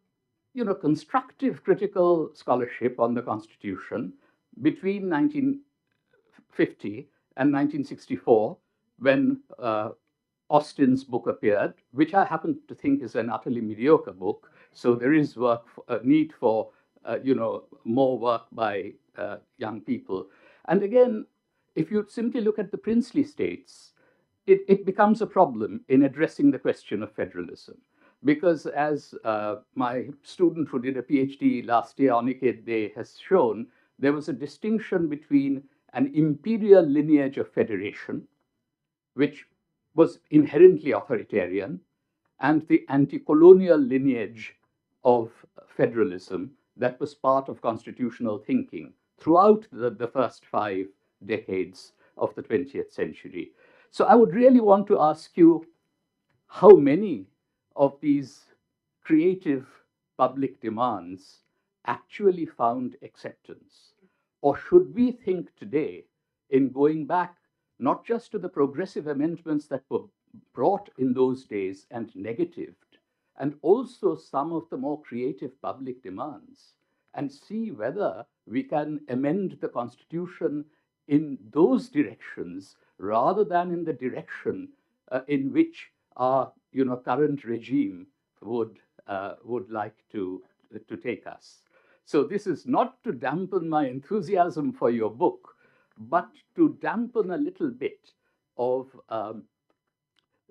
S11: constructive critical scholarship on the Constitution between 1950 and 1964, when Austin's book appeared, which I happen to think is an utterly mediocre book. So there is work, need for, more work by young people. And again, if you simply look at the princely states, it becomes a problem in addressing the question of federalism. Because as my student who did a PhD last year, Aniket Dey, has shown, there was a distinction between an imperial lineage of federation, which was inherently authoritarian, and the anti-colonial lineage of federalism that was part of constitutional thinking throughout the first 5 decades of the 20th century. So I would really want to ask you how many of these creative public demands actually found acceptance? Or should we think today in going back not just to the progressive amendments that were brought in those days and negatived, and also some of the more creative public demands, and see whether we can amend the Constitution in those directions rather than in the direction in which our current regime would like to take us. So this is not to dampen my enthusiasm for your book, but to dampen a little bit of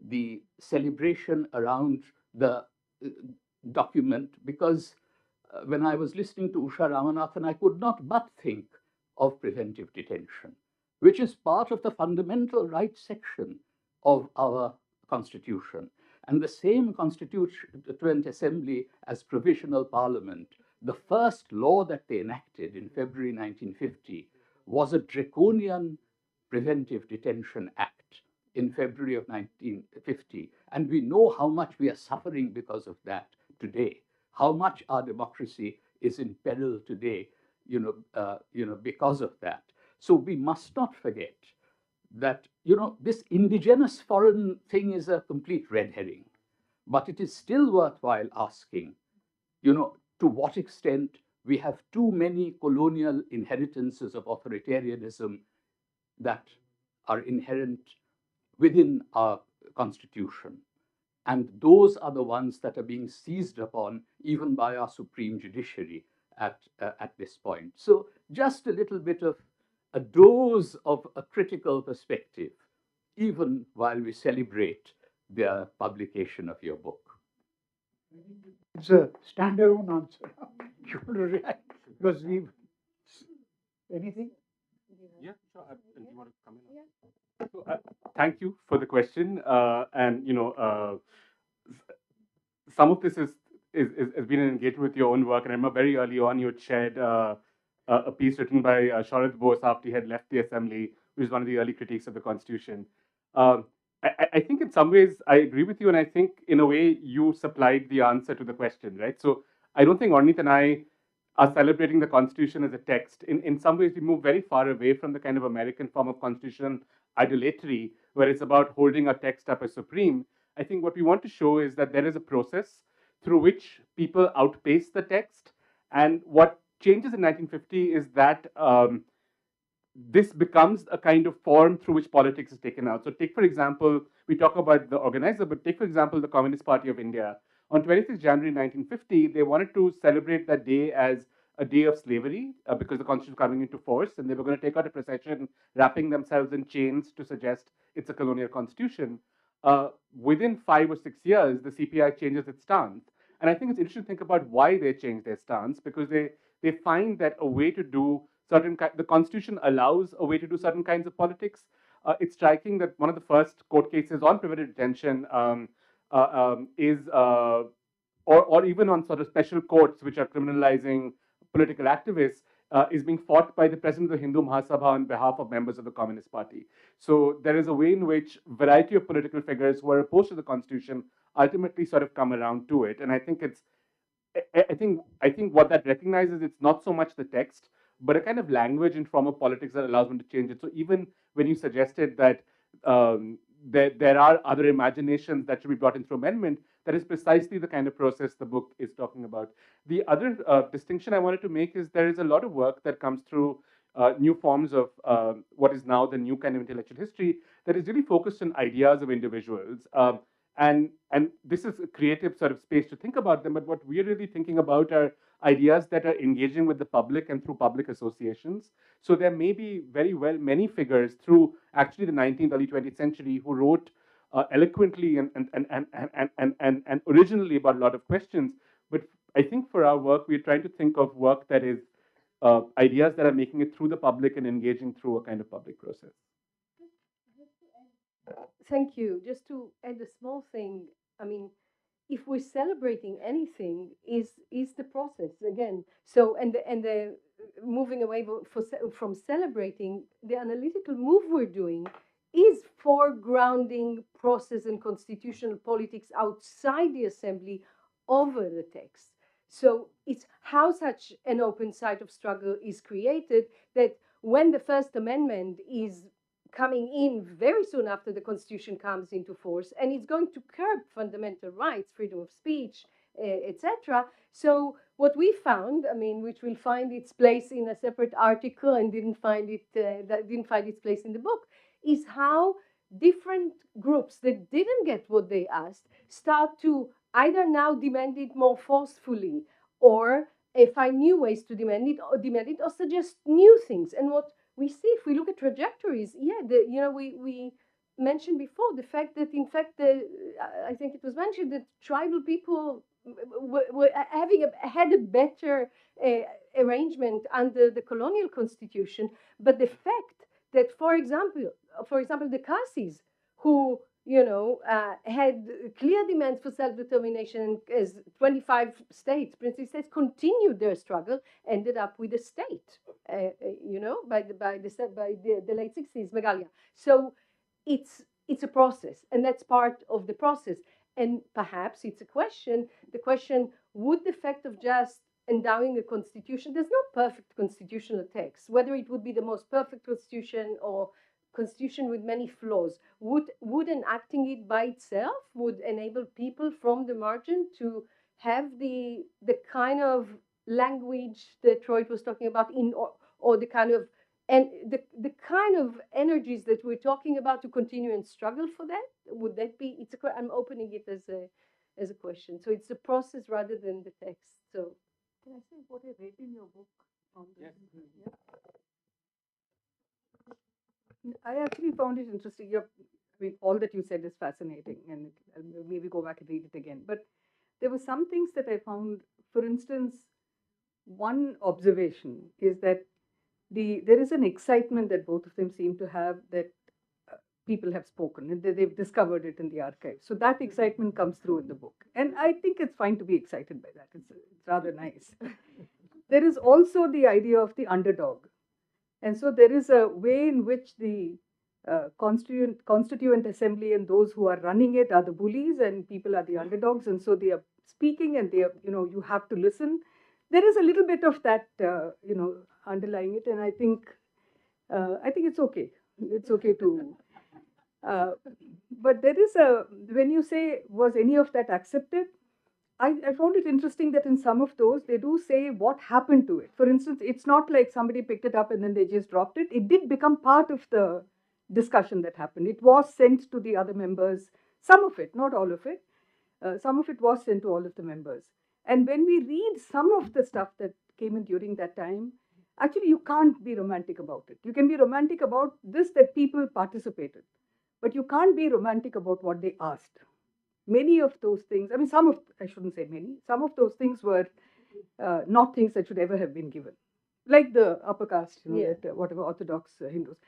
S11: the celebration around the document, because when I was listening to Usha Ramanathan, I could not but think of preventive detention, which is part of the fundamental rights section of our Constitution. And the same Constituent Assembly as Provisional Parliament, the first law that they enacted in February 1950 was a draconian Preventive Detention Act in February of 1950. And we know how much we are suffering because of that today, how much our democracy is in peril today, because of that. So we must not forget that, this indigenous foreign thing is a complete red herring. But it is still worthwhile asking, to what extent we have too many colonial inheritances of authoritarianism that are inherent within our Constitution. And those are the ones that are being seized upon even by our supreme judiciary at this point. So just a little bit of a dose of a critical perspective, even while we celebrate the publication of your book.
S2: It's a standalone answer. You want to react? Because we've. Anything?
S4: Yeah, sure. Do you want to come in? Yeah. So, thank you for the question. And some of this has been an engagement with your own work. And I remember very early on you had shared a piece written by Sharat Bose after he had left the assembly, which is one of the early critiques of the Constitution. Um, I think in some ways I agree with you, and I think in a way you supplied the answer to the question, right? So I don't think Ornit and I are celebrating the Constitution as a text. In some ways, we move very far away from the kind of American form of constitutional idolatry, where it's about holding a text up as supreme. I think what we want to show is that there is a process through which people outpace the text. And what changes in 1950 is that this becomes a kind of form through which politics is taken out. So take, for example, we talk about the organizer, but take, for example, the Communist Party of India. On 26 January 1950, they wanted to celebrate that day as a day of slavery because the constitution was coming into force, and they were going to take out a procession wrapping themselves in chains to suggest it's a colonial constitution. Within 5 or 6 years, the CPI changes its stance. And I think it's interesting to think about why they changed their stance, because they find that a way to do the Constitution allows a way to do certain kinds of politics. It's striking that one of the first court cases on preventive detention is, or even on sort of special courts which are criminalizing political activists, is being fought by the president of the Hindu Mahasabha on behalf of members of the Communist Party. So there is a way in which variety of political figures who are opposed to the Constitution ultimately sort of come around to it. And I think I think what that recognizes, it's not so much the text, but a kind of language and form of politics that allows them to change it. So even when you suggested that there are other imaginations that should be brought in through amendment, that is precisely the kind of process the book is talking about. The other distinction I wanted to make is there is a lot of work that comes through new forms of what is now the new kind of intellectual history that is really focused on ideas of individuals. And this is a creative sort of space to think about them, but what we're really thinking about are ideas that are engaging with the public and through public associations. So there may be very well many figures through actually the 19th, early 20th century who wrote eloquently and originally about a lot of questions. But I think for our work, we're trying to think of work that is ideas that are making it through the public and engaging through a kind of public process.
S3: Thank you. Just to add a small thing, I mean, if we're celebrating anything, is the process again. So and the moving away from celebrating, the analytical move we're doing is foregrounding process and constitutional politics outside the assembly over the text. So it's how such an open site of struggle is created that when the First Amendment is coming in very soon after the Constitution comes into force, and it's going to curb fundamental rights, freedom of speech, etc. So what we found, I mean, which will find its place in a separate article and didn't find its place in the book, is how different groups that didn't get what they asked start to either now demand it more forcefully or find new ways to demand it or suggest new things. And what we see if we look at trajectories, we mentioned before the fact that in fact I think it was mentioned that tribal people were had a better arrangement under the colonial constitution, but the fact that for example the Khasis who had clear demands for self-determination, as 25 states, princely states, continued their struggle, ended up with a state, by the late 60s, Megalia. So it's a process, and that's part of the process. And perhaps it's the question, would the fact of just endowing a constitution, there's no perfect constitutional text, whether it would be the most perfect constitution or constitution with many flaws, would enacting it by itself would enable people from the margin to have the kind of language that Troy was talking about or the kind of the kind of energies that we're talking about to continue and struggle for that? Would that be? I'm opening it as a question. So it's a process rather than the text. So
S5: Can I say what I read in your book on this? Yeah. I actually found it interesting. I mean, all that you said is fascinating, and I'll maybe go back and read it again. But there were some things that I found. For instance, one observation is that there is an excitement that both of them seem to have that people have spoken and they've discovered it in the archive. So that excitement comes through in the book, and I think it's fine to be excited by that. It's rather nice. There is also the idea of the underdog. And so there is a way in which the Constituent Assembly and those who are running it are the bullies and people are the underdogs. And so they are speaking and they are, you have to listen. There is a little bit of that, underlying it. And I think it's okay. It's okay to. But there is when you say, was any of that accepted? I found it interesting that in some of those, they do say what happened to it. For instance, it's not like somebody picked it up and then they just dropped it. It did become part of the discussion that happened. It was sent to the other members, some of it, not all of it. Some of it was sent to all of the members. And when we read some of the stuff that came in during that time, actually you can't be romantic about it. You can be romantic about this, that people participated, but you can't be romantic about what they asked. Many of those things, I mean, I shouldn't say many, some of those things were not things that should ever have been given, like the upper caste, whatever Orthodox Hindus.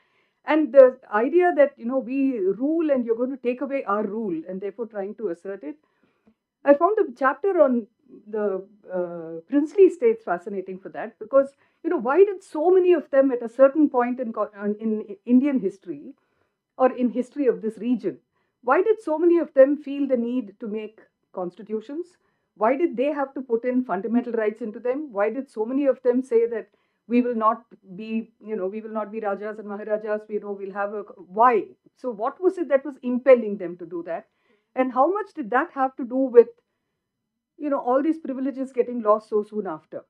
S5: And the idea that, we rule and you're going to take away our rule and therefore trying to assert it. I found the chapter on the princely states fascinating for that because, why did so many of them at a certain point in Indian history or in history of this region, why did so many of them feel the need to make constitutions? Why did they have to put in fundamental rights into them? Why did so many of them say that we will not be, Rajas and Maharajas, we'll have why? So what was it that was impelling them to do that? And how much did that have to do with, all these privileges getting lost so soon after?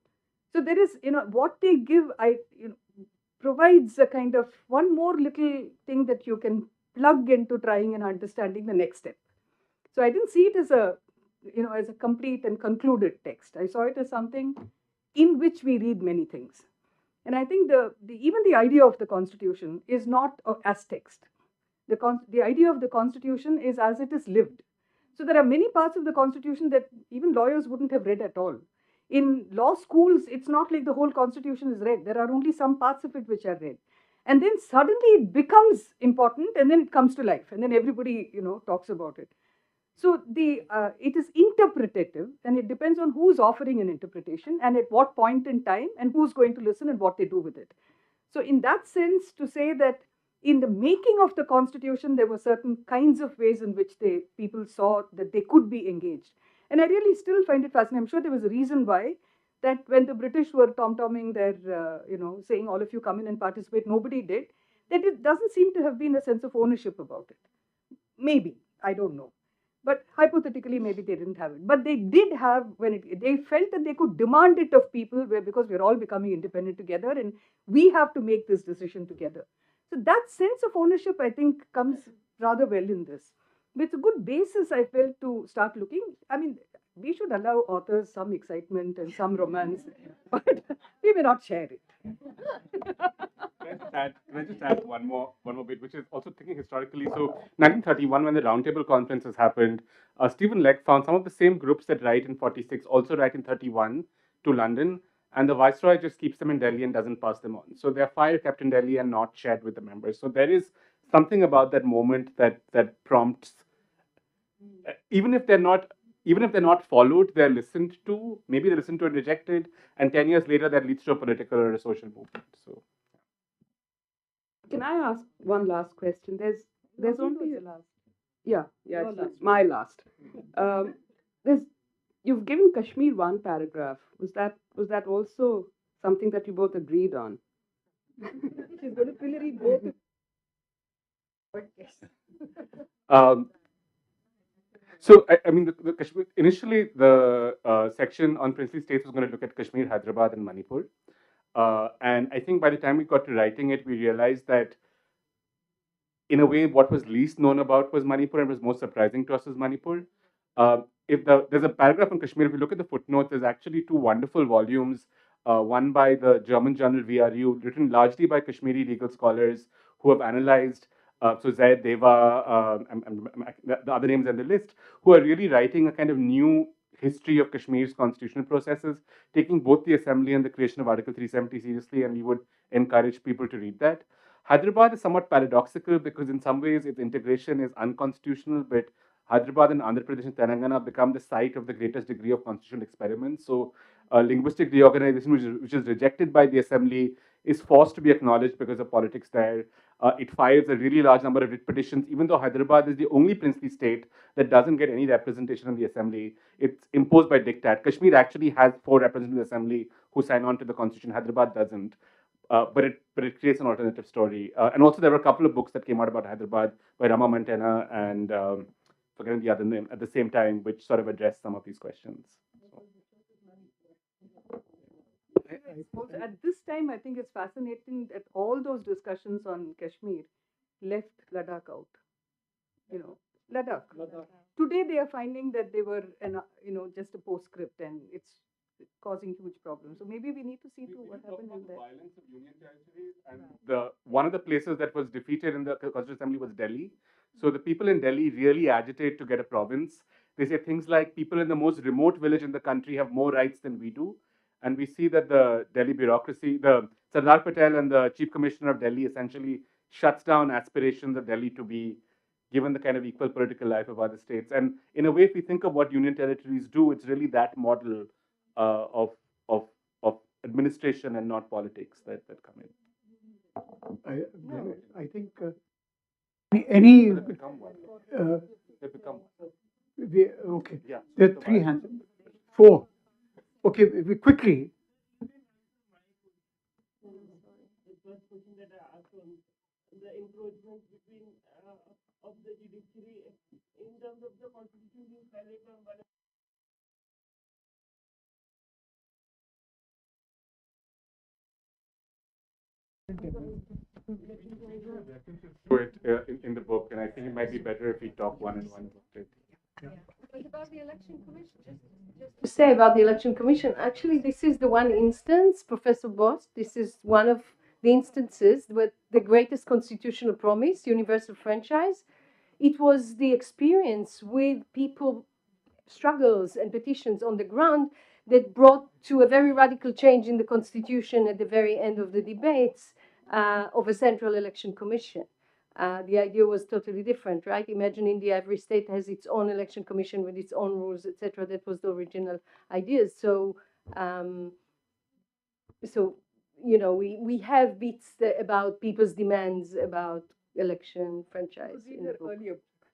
S5: So there is, what they give, provides a kind of one more little thing that you can plug into trying and understanding the next step. So I didn't see it as a complete and concluded text. I saw it as something in which we read many things. And I think even the idea of the Constitution is not as text. The idea of the Constitution is as it is lived. So there are many parts of the Constitution that even lawyers wouldn't have read at all. In law schools, it's not like the whole Constitution is read. There are only some parts of it which are read. And then suddenly it becomes important and then it comes to life and then everybody, talks about it. So it is interpretative and it depends on who's offering an interpretation and at what point in time and who's going to listen and what they do with it. So in that sense, to say that in the making of the Constitution, there were certain kinds of ways in which people saw that they could be engaged. And I really still find it fascinating. I'm sure there was a reason why that when the British were tom-tomming their, saying all of you come in and participate, nobody did, that it doesn't seem to have been a sense of ownership about it. Maybe, I don't know. But hypothetically, maybe they didn't have it. But they did have, they felt that they could demand it of people because we're all becoming independent together and we have to make this decision together. So that sense of ownership, I think, comes rather well in this. But it's a good basis, I felt, to start looking. I mean, we should allow authors some excitement and some romance, but we may not share it.
S4: Can I just add one more bit, which is also thinking historically. So 1931, when the Roundtable Conferences happened, Stephen Leck found some of the same groups that write in 46 also write in 31 to London, and the Viceroy just keeps them in Delhi and doesn't pass them on. So they're file kept in Delhi and not shared with the members. So there is something about that moment that prompts, even if they're not followed, they're listened to. Maybe they're listened to and rejected, and 10 years later, that leads to a political or a social movement. So,
S7: can I ask one last question? There's only
S5: the last.
S7: Yeah, it's my last. You've given Kashmir one paragraph. Was that also something that you both agreed on?
S5: She's going to pillory both.
S4: So I mean, the Kashmir, initially the section on princely states was going to look at Kashmir, Hyderabad, and Manipur. And I think by the time we got to writing it, we realized that, in a way, what was least known about was Manipur and was most surprising to us was Manipur. there's a paragraph on Kashmir, if you look at the footnotes, there's actually two wonderful volumes. One by the German journal VRU, written largely by Kashmiri legal scholars who have analyzed, so Zaid, Deva, the other names on the list, who are really writing a kind of new history of Kashmir's constitutional processes, taking both the assembly and the creation of Article 370 seriously, and we would encourage people to read that. Hyderabad is somewhat paradoxical because in some ways its integration is unconstitutional, but Hyderabad and Andhra Pradesh and Telangana become the site of the greatest degree of constitutional experiments. So, linguistic reorganization, which is rejected by the assembly, is forced to be acknowledged because of politics there. It files a really large number of writ petitions, even though Hyderabad is the only princely state that doesn't get any representation in the assembly. It's imposed by diktat. Kashmir actually has 4 representatives in the assembly who sign on to the constitution. Hyderabad doesn't. But it creates an alternative story. And also there were a couple of books that came out about Hyderabad by Rama Mantena and forgetting the other name at the same time, which sort of address some of these questions.
S5: At this time, I think it's fascinating that all those discussions on Kashmir left Ladakh out. Ladakh. Today they are finding that they were, just a postscript, and it's causing huge problems. So maybe we need to see through what happened in there.
S4: Violence of union territories, and one of the places that was defeated in the Constituent Assembly was Delhi. So the people in Delhi really agitate to get a province. They say things like people in the most remote village in the country have more rights than we do. And we see that the Delhi bureaucracy, the Sardar Patel and the Chief Commissioner of Delhi essentially shuts down aspirations of Delhi to be given the kind of equal political life of other states. And in a way, if we think of what union territories do, it's really that model of administration and not politics that come in.
S2: I think any
S4: They become one. They become one.
S2: okay.
S4: Yeah.
S2: There are 3 hands. 4. Okay, we quickly.
S8: The encroachment between of the judiciary in terms of the constitution being valid on one.
S4: To it in the book, and I think it might be better if we talk one and one about it.
S3: But about the election commission, just to say about the election commission, actually, this is the one instance, Professor Boss, this is one of the instances with the greatest constitutional promise, universal franchise. It was the experience with people, struggles and petitions on the ground that brought to a very radical change in the constitution at the very end of the debates of a central election commission. The idea was totally different, right? Imagine India, every state has its own election commission with its own rules, etc. That was the original idea. So, we have bits about people's demands about election franchise.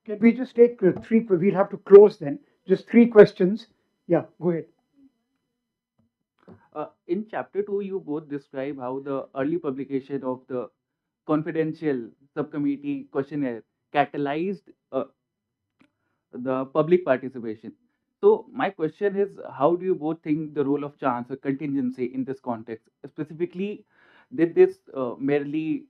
S2: Can we just take 3? We'll have to close then. Just 3 questions. Yeah, go ahead.
S12: In chapter 2, you both describe how the early publication of the confidential subcommittee questionnaire catalyzed the public participation. So my question is, how do you both think the role of chance or contingency in this context? Specifically, did this merely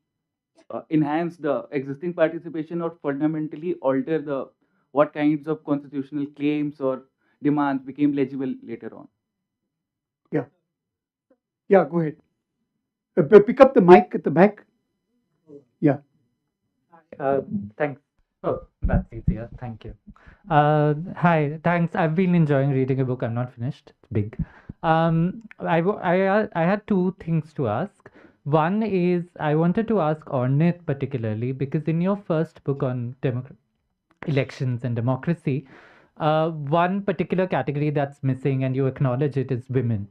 S12: enhance the existing participation or fundamentally alter the what kinds of constitutional claims or demands became legible later on?
S2: Yeah, go ahead. Pick up the mic at the back. Yeah.
S13: Thanks. Oh, that's easier. Thank you. Hi, thanks. I've been enjoying reading a book. I'm not finished. It's big. I had 2 things to ask. One is I wanted to ask Ornit particularly because in your first book on elections and democracy, one particular category that's missing, and you acknowledge it, is women,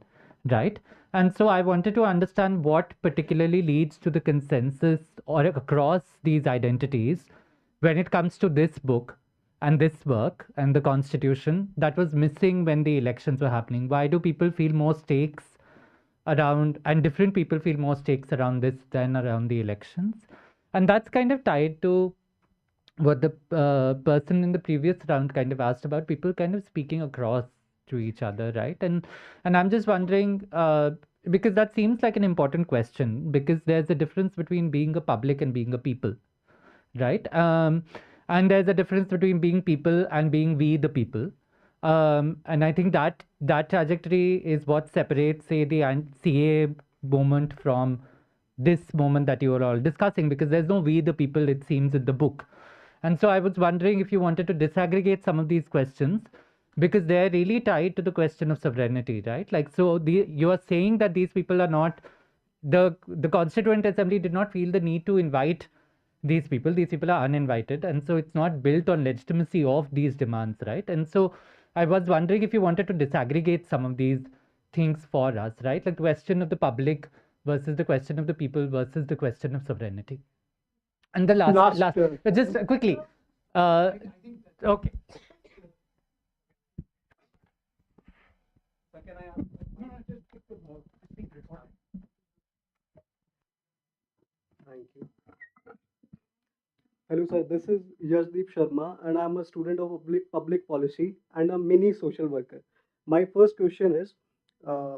S13: right? And so I wanted to understand what particularly leads to the consensus or across these identities when it comes to this book and this work and the constitution that was missing when the elections were happening. Why do people feel more stakes around, and different people feel more stakes around this than around the elections? And that's kind of tied to what the person in the previous round kind of asked about, people kind of speaking across to each other, right? And I'm just wondering, because that seems like an important question, because there's a difference between being a public and being a people, right? And there's a difference between being people and being we the people. And I think that trajectory is what separates, say, the CA moment from this moment that you are all discussing, because there's no we the people, it seems, in the book. And so I was wondering if you wanted to disaggregate some of these questions, because they're really tied to the question of sovereignty, right? Like, so you are saying that these people are not, the Constituent Assembly did not feel the need to invite these people. These people are uninvited, and so it's not built on legitimacy of these demands, right? And so I was wondering if you wanted to disaggregate some of these things for us, right? Like the question of the public versus the question of the people versus the question of sovereignty. And the last just quickly, okay.
S2: Can I ask? No, just pick the ball.
S14: Thank you. Hello, sir. This is Yashdeep Sharma, and I'm a student of public policy and a mini social worker. My first question is, uh,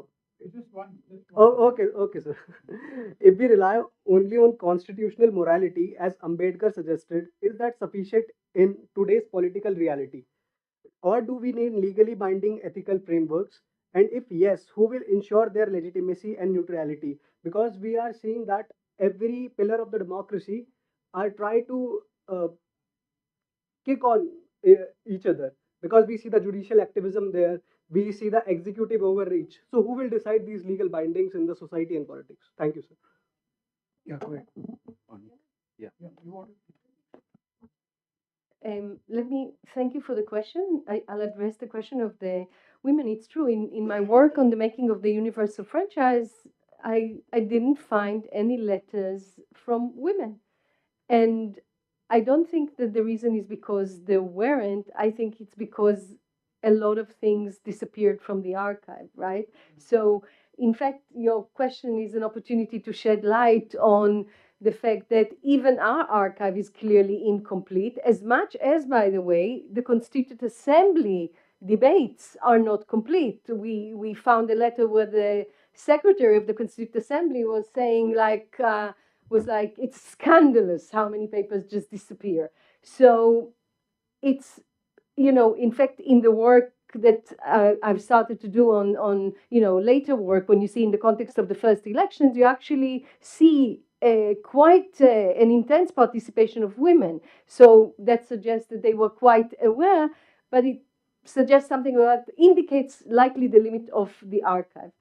S2: Just one.
S14: okay, sir. If we rely only on constitutional morality, as Ambedkar suggested, is that sufficient in today's political reality? Or do we need legally binding ethical frameworks? And if yes, who will ensure their legitimacy and neutrality? Because we are seeing that every pillar of the democracy are try to kick on each other, because we see the judicial activism there, we see the executive overreach. So who will decide these legal bindings in the society and politics? Thank you, sir.
S2: Yeah, go ahead.
S11: Yeah.
S2: You want
S3: Let me thank you for the question. I'll address the question of the women. It's true. In my work on the making of the universal franchise, I didn't find any letters from women. And I don't think that the reason is because there weren't. I think it's because a lot of things disappeared from the archive, right? So, in fact, your question is an opportunity to shed light on the fact that even our archive is clearly incomplete, as much as, by the way, the Constituent Assembly debates are not complete. We found a letter where the secretary of the Constituent Assembly was saying, it's scandalous how many papers just disappear. So it's, in fact, in the work that I've started to do on later work, when you see in the context of the first elections, you actually see quite an intense participation of women. So that suggests that they were quite aware, but it suggests something that indicates likely the limit of the archive.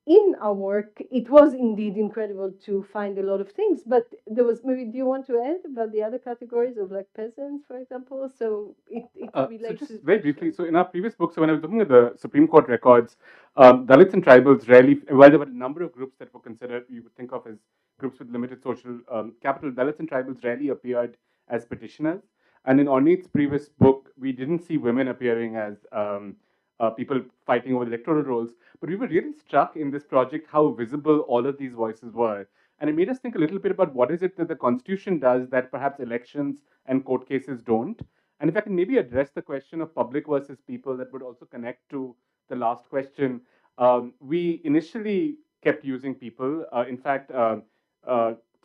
S3: In our work, it was indeed incredible to find a lot of things, but there was, maybe, do you want to add about the other categories of, like, peasants, for example? So it relates
S4: so just
S3: to
S4: very briefly, so in our previous book, so when I was looking at the Supreme Court records, Dalits and tribals rarely, while there were a number of groups that were considered, you would think of as groups with limited social capital, Dalits and tribals rarely appeared as petitioners. And in Ornit's previous book, we didn't see women appearing as people fighting over electoral roles. But we were really struck in this project how visible all of these voices were. And it made us think a little bit about what is it that the Constitution does that perhaps elections and court cases don't. And if I can maybe address the question of public versus people, that would also connect to the last question. We initially kept using people. In fact,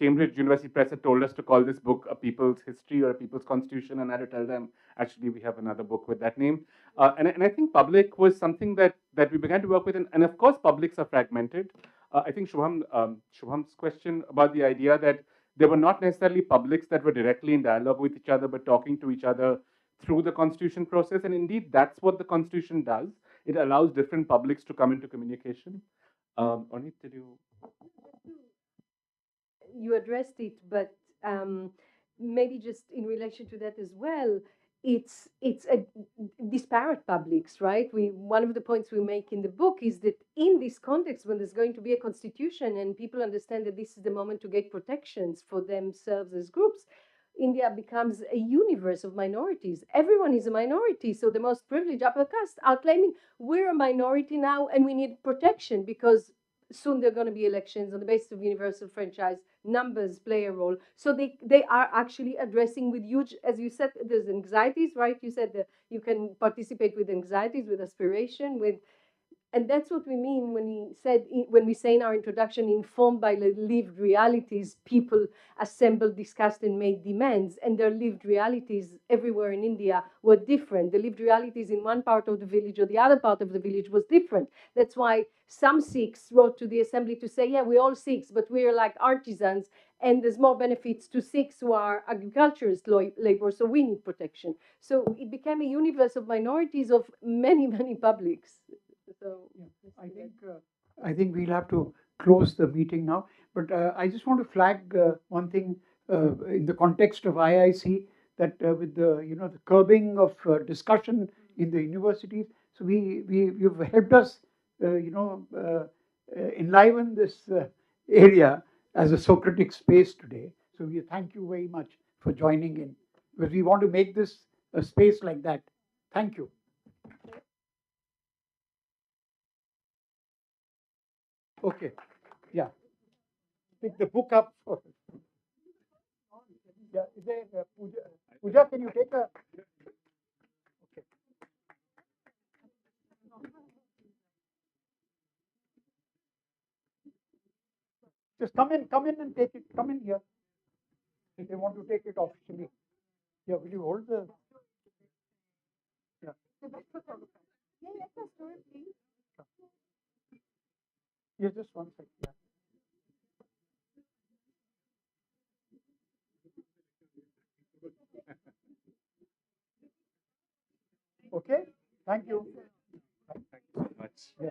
S4: Cambridge University Press had told us to call this book A People's History or A People's Constitution, and I had to tell them, actually, we have another book with that name. And I think public was something that we began to work with, and of course, publics are fragmented. I think Shubham's question about the idea that there were not necessarily publics that were directly in dialogue with each other, but talking to each other through the constitution process. And indeed, that's what the constitution does. It allows different publics to come into communication. Ornit, did you?
S3: You addressed it, but maybe just in relation to that as well, it's a disparate publics, right? One of the points we make in the book is that in this context, when there's going to be a constitution and people understand that this is the moment to get protections for themselves as groups, India becomes a universe of minorities. Everyone is a minority, so the most privileged upper caste are claiming we're a minority now and we need protection because soon there are going to be elections on the basis of universal franchise. Numbers play a role. So they are actually addressing with huge, as you said, there's anxieties, right? You said that you can participate with anxieties, with aspiration, with And that's what we mean when we say in our introduction, informed by the lived realities, people assembled, discussed, and made demands. And their lived realities everywhere in India were different. The lived realities in one part of the village or the other part of the village was different. That's why some Sikhs wrote to the assembly to say, yeah, we're all Sikhs, but we're like artisans, and there's more benefits to Sikhs who are agriculturist labor, so we need protection. So it became a universe of minorities of many, many publics. So
S2: I think we'll have to close the meeting now. But I just want to flag one thing in the context of IIC, that with the curbing of discussion in the universities, so you've helped us enliven this area as a Socratic space today. So we thank you very much for joining in, because we want to make this a space like that. Thank you. Okay, yeah. Pick the book up. Yeah, is there Pooja? Pooja, can you take a? Okay. Just come in and take it. Come in here. If they want to take it officially. Yeah, will you hold the? Yeah. Yeah, just one second. Yeah. Okay. Thank you.
S4: Thank you so much.
S2: Yeah.